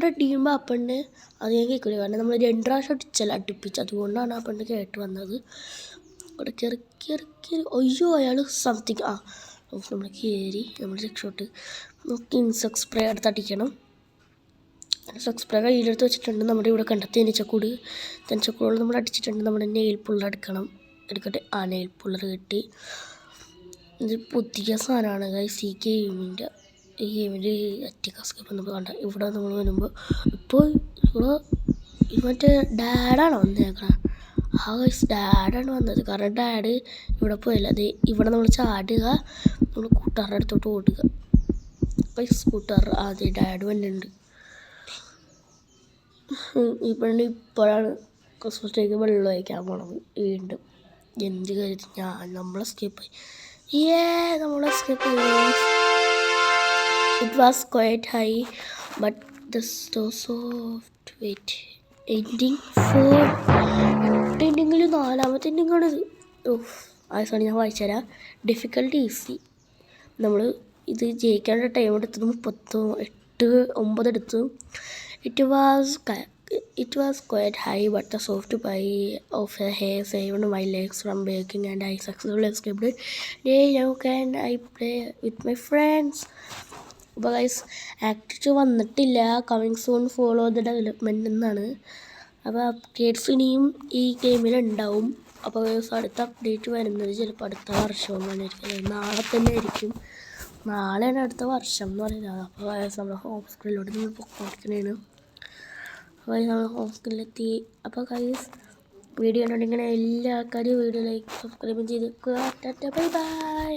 അടിക്കുമ്പോൾ ആ പെണ്ണ് അത് ഞാൻ കേൾക്കില്ല. കാരണം നമ്മൾ 2 പ്രാവശ്യം അടിച്ചല്ല അടുപ്പിച്ച്, അതുകൊണ്ടാണ് ആ പെണ്ണ് കേട്ട് വന്നത്. അവിടെ കയറി അയ്യോ അയാൾ സംതിങ് നമ്മൾ കയറി നമ്മൾ രക്ഷോട്ട്. നമുക്ക് ഇൻസെക്ട് സ്പ്രേ അടുത്ത് അടിക്കണം. ഇൻസെക്ട് സ്പ്രേ കയ്യിലെടുത്ത് വെച്ചിട്ടുണ്ട്. നമ്മുടെ ഇവിടെ കണ്ട തേനീച്ചക്കൂട് നമ്മൾ അടിച്ചിട്ടുണ്ട്. നമ്മുടെ നെയിൽ പുള്ളർ എടുക്കട്ടെ. നെയിൽ പുള്ളർ കിട്ടി. ഇത് പുതിയ സാധനമാണ് ഗൈസ്. ഈ ഗെയിമിൻ്റെ എസ്കേപ്പ് നമ്മൾ കണ്ട. ഇവിടെ നമ്മൾ വരുമ്പോൾ ഇപ്പോൾ ഇവിടെ മറ്റേ ഡാഡാണ് വന്നേക്കണം. ഗൈസ് ഡാഡാണ് വന്നത്. കാരണം ഡാഡ് ഇവിടെ പോയില്ല. അത് ഇവിടെ നമ്മൾ ചാടുക, നമ്മൾ കൂട്ടുകാരുടെ അടുത്തോട്ട് ഓടുക. ഗൈസ് കൂട്ടുകാർ ഡാഡ് വന്നിട്ടുണ്ട്. ഈ പെണ്ണ് ഇപ്പോഴാണ് ക്രിസ്മസിലേക്ക് വെള്ളം ഒഴിക്കാൻ പോണത് വീണ്ടും. എന്ത് കാര്യം നമ്മൾ എസ്കേപ്പ് ആയി. നമ്മൾ എസ്കേപ്പ് ആയി. it was quite high, but the so soft. Wait, ending 4. എൻഡിങ്ങിൽ 4ാമത്തെ എൻഡിങ്ങാണിത്. ആ സോറി, ഞാൻ വായിച്ചുതരാം. Difficulty easy. നമ്മൾ ഇത് ജയിക്കേണ്ട ടൈം എടുത്തത് 38-9 എടുത്തു. It was quite high, but the soft pie of the hair saved my legs from breaking, and I successfully escaped it. Now can I play with my friends? അപ്പോൾ guys act 2 വന്നിട്ടില്ല. Coming soon, follow the development എന്നാണ്. അപ്പോൾ updates ഇനിയും ഈ ഗെയിമിലുണ്ടാവും. അപ്പോൾ guys അടുത്ത update വരുന്നത് ചിലപ്പോൾ അടുത്ത വർഷമൊന്നും ആയിരിക്കും, നാളെ തന്നെ ആയിരിക്കും. നാളെയാണ് അടുത്ത വർഷം എന്ന് പറയുന്നത്. അപ്പോൾ ഗൈസ് നമ്മൾ ഹോം സ്ക്രീനിലോട്ട് നമ്മൾ പൊക്കോണ്ടിരിക്കുന്നതാണ്. അപ്പോൾ നമ്മൾ ഹോം സ്ക്രീനിലെത്തി. അപ്പോൾ ഗൈസ് വീഡിയോ കണ്ടിങ്ങനെ എല്ലാ ആൾക്കാരും വീഡിയോ ലൈക്ക് സബ്സ്ക്രൈബ് ചെയ്തേക്കുക. Tata bye bye.